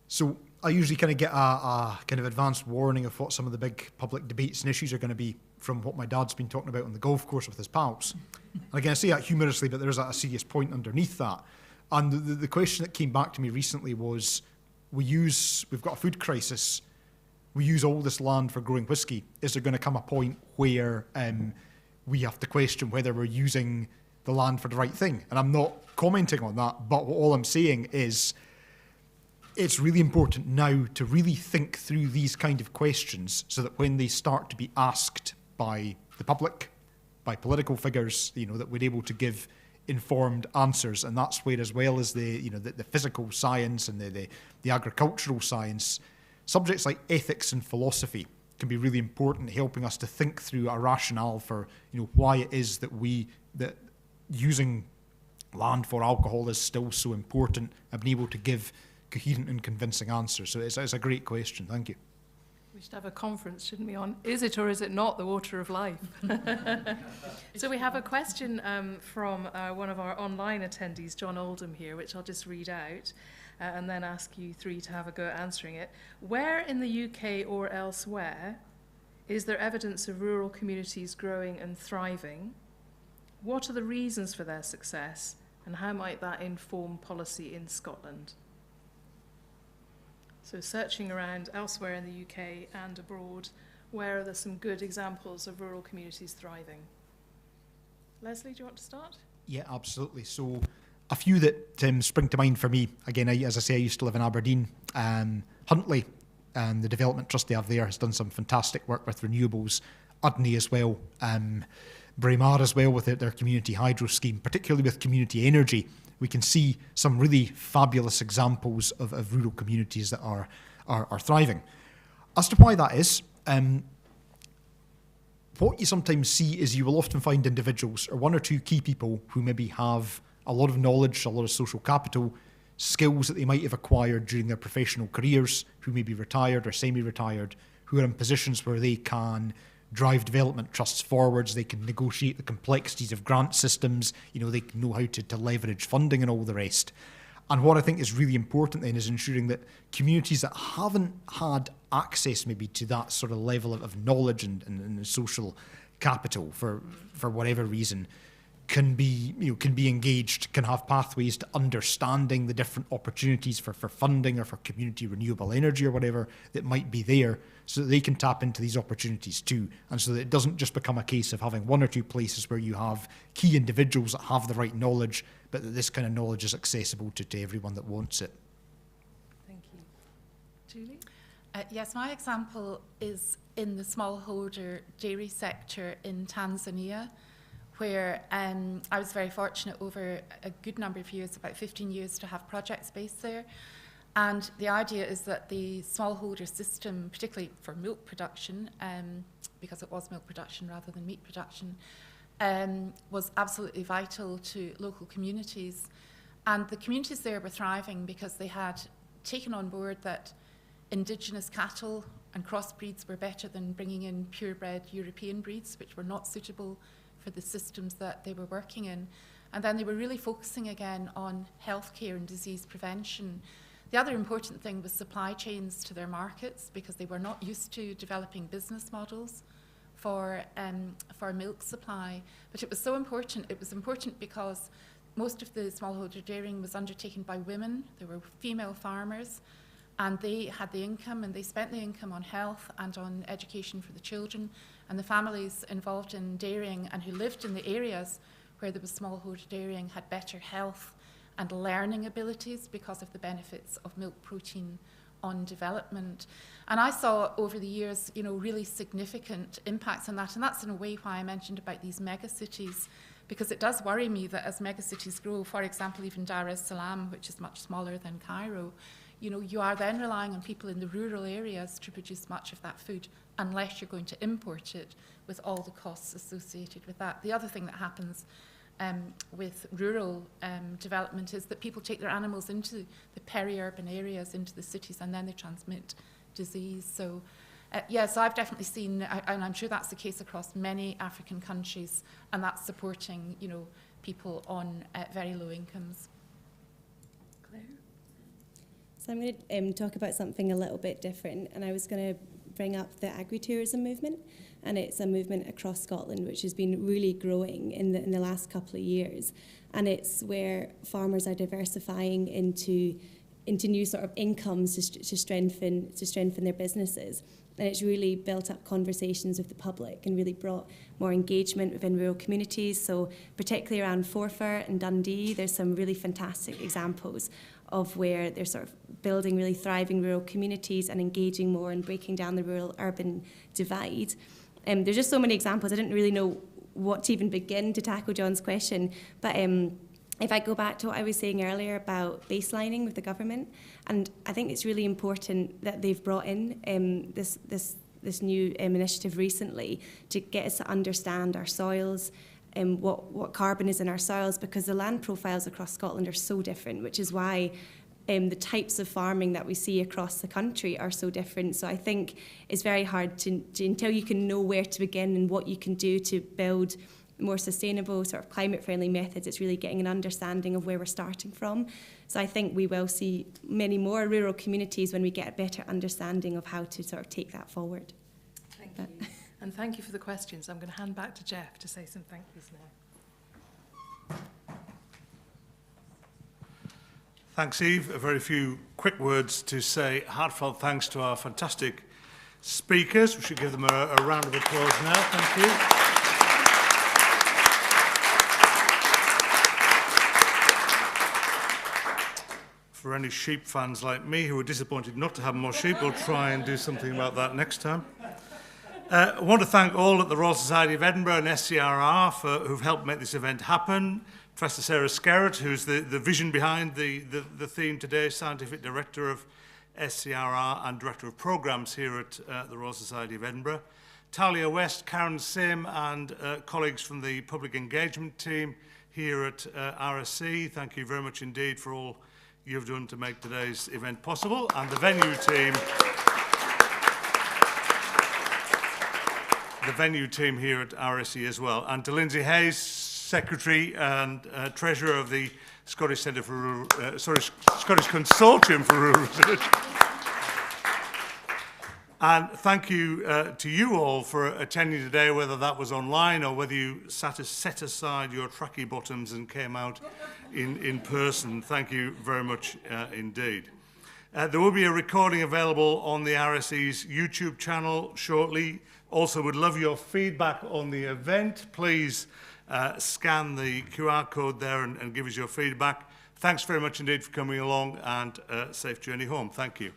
So I usually kind of get a kind of advanced warning of what some of the big public debates and issues are going to be from what my dad's been talking about on the golf course with his pals. And again, I say that humorously, but there's a serious point underneath that. And the question that came back to me recently was, we've got a food crisis. we use all this land for growing whiskey, is there going to come a point where we have to question whether we're using the land for the right thing? And I'm not commenting on that, but all I'm saying is it's really important now to really think through these kind of questions so that when they start to be asked by the public, by political figures, that we're able to give informed answers. And that's where, as well as the physical science and the agricultural science, subjects like ethics and philosophy can be really important, helping us to think through a rationale for why it is that using land for alcohol is still so important, and being able to give coherent and convincing answers. So it's a great question. Thank you. We should have a conference, shouldn't we, on is it or is it not the water of life? So we have a question from one of our online attendees, John Oldham here, which I'll just read out and then ask you three to have a go at answering it. Where in the UK or elsewhere is there evidence of rural communities growing and thriving? What are the reasons for their success, and how might that inform policy in Scotland? So searching around elsewhere in the UK and abroad, where are there some good examples of rural communities thriving? Leslie, do you want to start? Yeah, absolutely. So a few that spring to mind for me. Again, as I say, I used to live in Aberdeen. Huntly, and the development trust they have there, has done some fantastic work with renewables. Udney as well. Braemar as well with their community hydro scheme, particularly with community energy. We can see some really fabulous examples of rural communities that are thriving. As to why that is, what you sometimes see is you will often find individuals or one or two key people who maybe have a lot of knowledge, a lot of social capital, skills that they might have acquired during their professional careers, who may be retired or semi-retired, who are in positions where they can drive development trusts forwards, they can negotiate the complexities of grant systems, they can know how to leverage funding and all the rest. And what I think is really important then is ensuring that communities that haven't had access maybe to that sort of level of knowledge and social capital for whatever reason can be engaged, can have pathways to understanding the different opportunities for funding or for community renewable energy or whatever that might be there, so that they can tap into these opportunities too, and so that it doesn't just become a case of having one or two places where you have key individuals that have the right knowledge, but that this kind of knowledge is accessible to everyone that wants it. Thank you. Julie? Yes, my example is in the smallholder dairy sector in Tanzania, where I was very fortunate over a good number of years, about 15 years, to have projects based there. And the idea is that the smallholder system, particularly for milk production, because it was milk production rather than meat production, was absolutely vital to local communities. And the communities there were thriving because they had taken on board that indigenous cattle and crossbreeds were better than bringing in purebred European breeds, which were not suitable for the systems that they were working in. And then they were really focusing again on healthcare and disease prevention. The other important thing was supply chains to their markets, because they were not used to developing business models for milk supply. But it was so important. It was important because most of the smallholder dairying was undertaken by women. There were female farmers, and they had the income, and they spent the income on health and on education for the children. And the families involved in dairying and who lived in the areas where there was smallholder dairying had better health and learning abilities because of the benefits of milk protein on development. And I saw over the years, really significant impacts on that. And that's in a way why I mentioned about these megacities, because it does worry me that as megacities grow, for example, even Dar es Salaam, which is much smaller than Cairo, you are then relying on people in the rural areas to produce much of that food, unless you're going to import it with all the costs associated with that. The other thing that happens with rural development is that people take their animals into the peri-urban areas, into the cities, and then they transmit disease. So so I've definitely seen, and I'm sure that's the case across many African countries, and that's supporting, people on very low incomes. Claire? So I'm going to talk about something a little bit different, and I was going to bring up the agritourism movement, and it's a movement across Scotland which has been really growing in the last couple of years, and it's where farmers are diversifying into into new sort of incomes to strengthen their businesses. And it's really built up conversations with the public and really brought more engagement within rural communities. So particularly around Forfar and Dundee, there's some really fantastic examples of where they're sort of building really thriving rural communities and engaging more and breaking down the rural-urban divide. There's just so many examples. I didn't really know what to even begin to tackle John's question, but if I go back to what I was saying earlier about baselining with the government, and I think it's really important that they've brought in this new initiative recently to get us to understand our soils, what carbon is in our soils, because the land profiles across Scotland are so different, which is why the types of farming that we see across the country are so different. So I think it's very hard to until you can know where to begin and what you can do to build more sustainable, sort of climate-friendly methods. It's really getting an understanding of where we're starting from. So I think we will see many more rural communities when we get a better understanding of how to sort of take that forward. Thank you. And thank you for the questions. I'm going to hand back to Jeff to say some thank yous now. Thanks, Eve. A very few quick words to say heartfelt thanks to our fantastic speakers. We should give them a round of applause now. Thank you. For any sheep fans like me who are disappointed not to have more sheep, we'll try and do something about that next time. I want to thank all at the Royal Society of Edinburgh and SCRR who've helped make this event happen. Professor Sarah Skerritt, who's the vision behind the theme today, Scientific Director of SCRR and Director of Programmes here at the Royal Society of Edinburgh. Talia West, Karen Sim and colleagues from the Public Engagement team here at RSE. Thank you very much indeed for all you've done to make today's event possible. And the venue team here at RSE as well. And to Lindsay Hayes, Secretary and Treasurer of the Scottish Centre for Rural, Scottish Consortium for Rural Research. And thank you to you all for attending today, whether that was online or whether you set aside your tracky bottoms and came out in person. Thank you very much indeed. There will be a recording available on the RSE's YouTube channel shortly. Also, would love your feedback on the event. Please scan the QR code there and give us your feedback. Thanks very much indeed for coming along, and safe journey home. Thank you.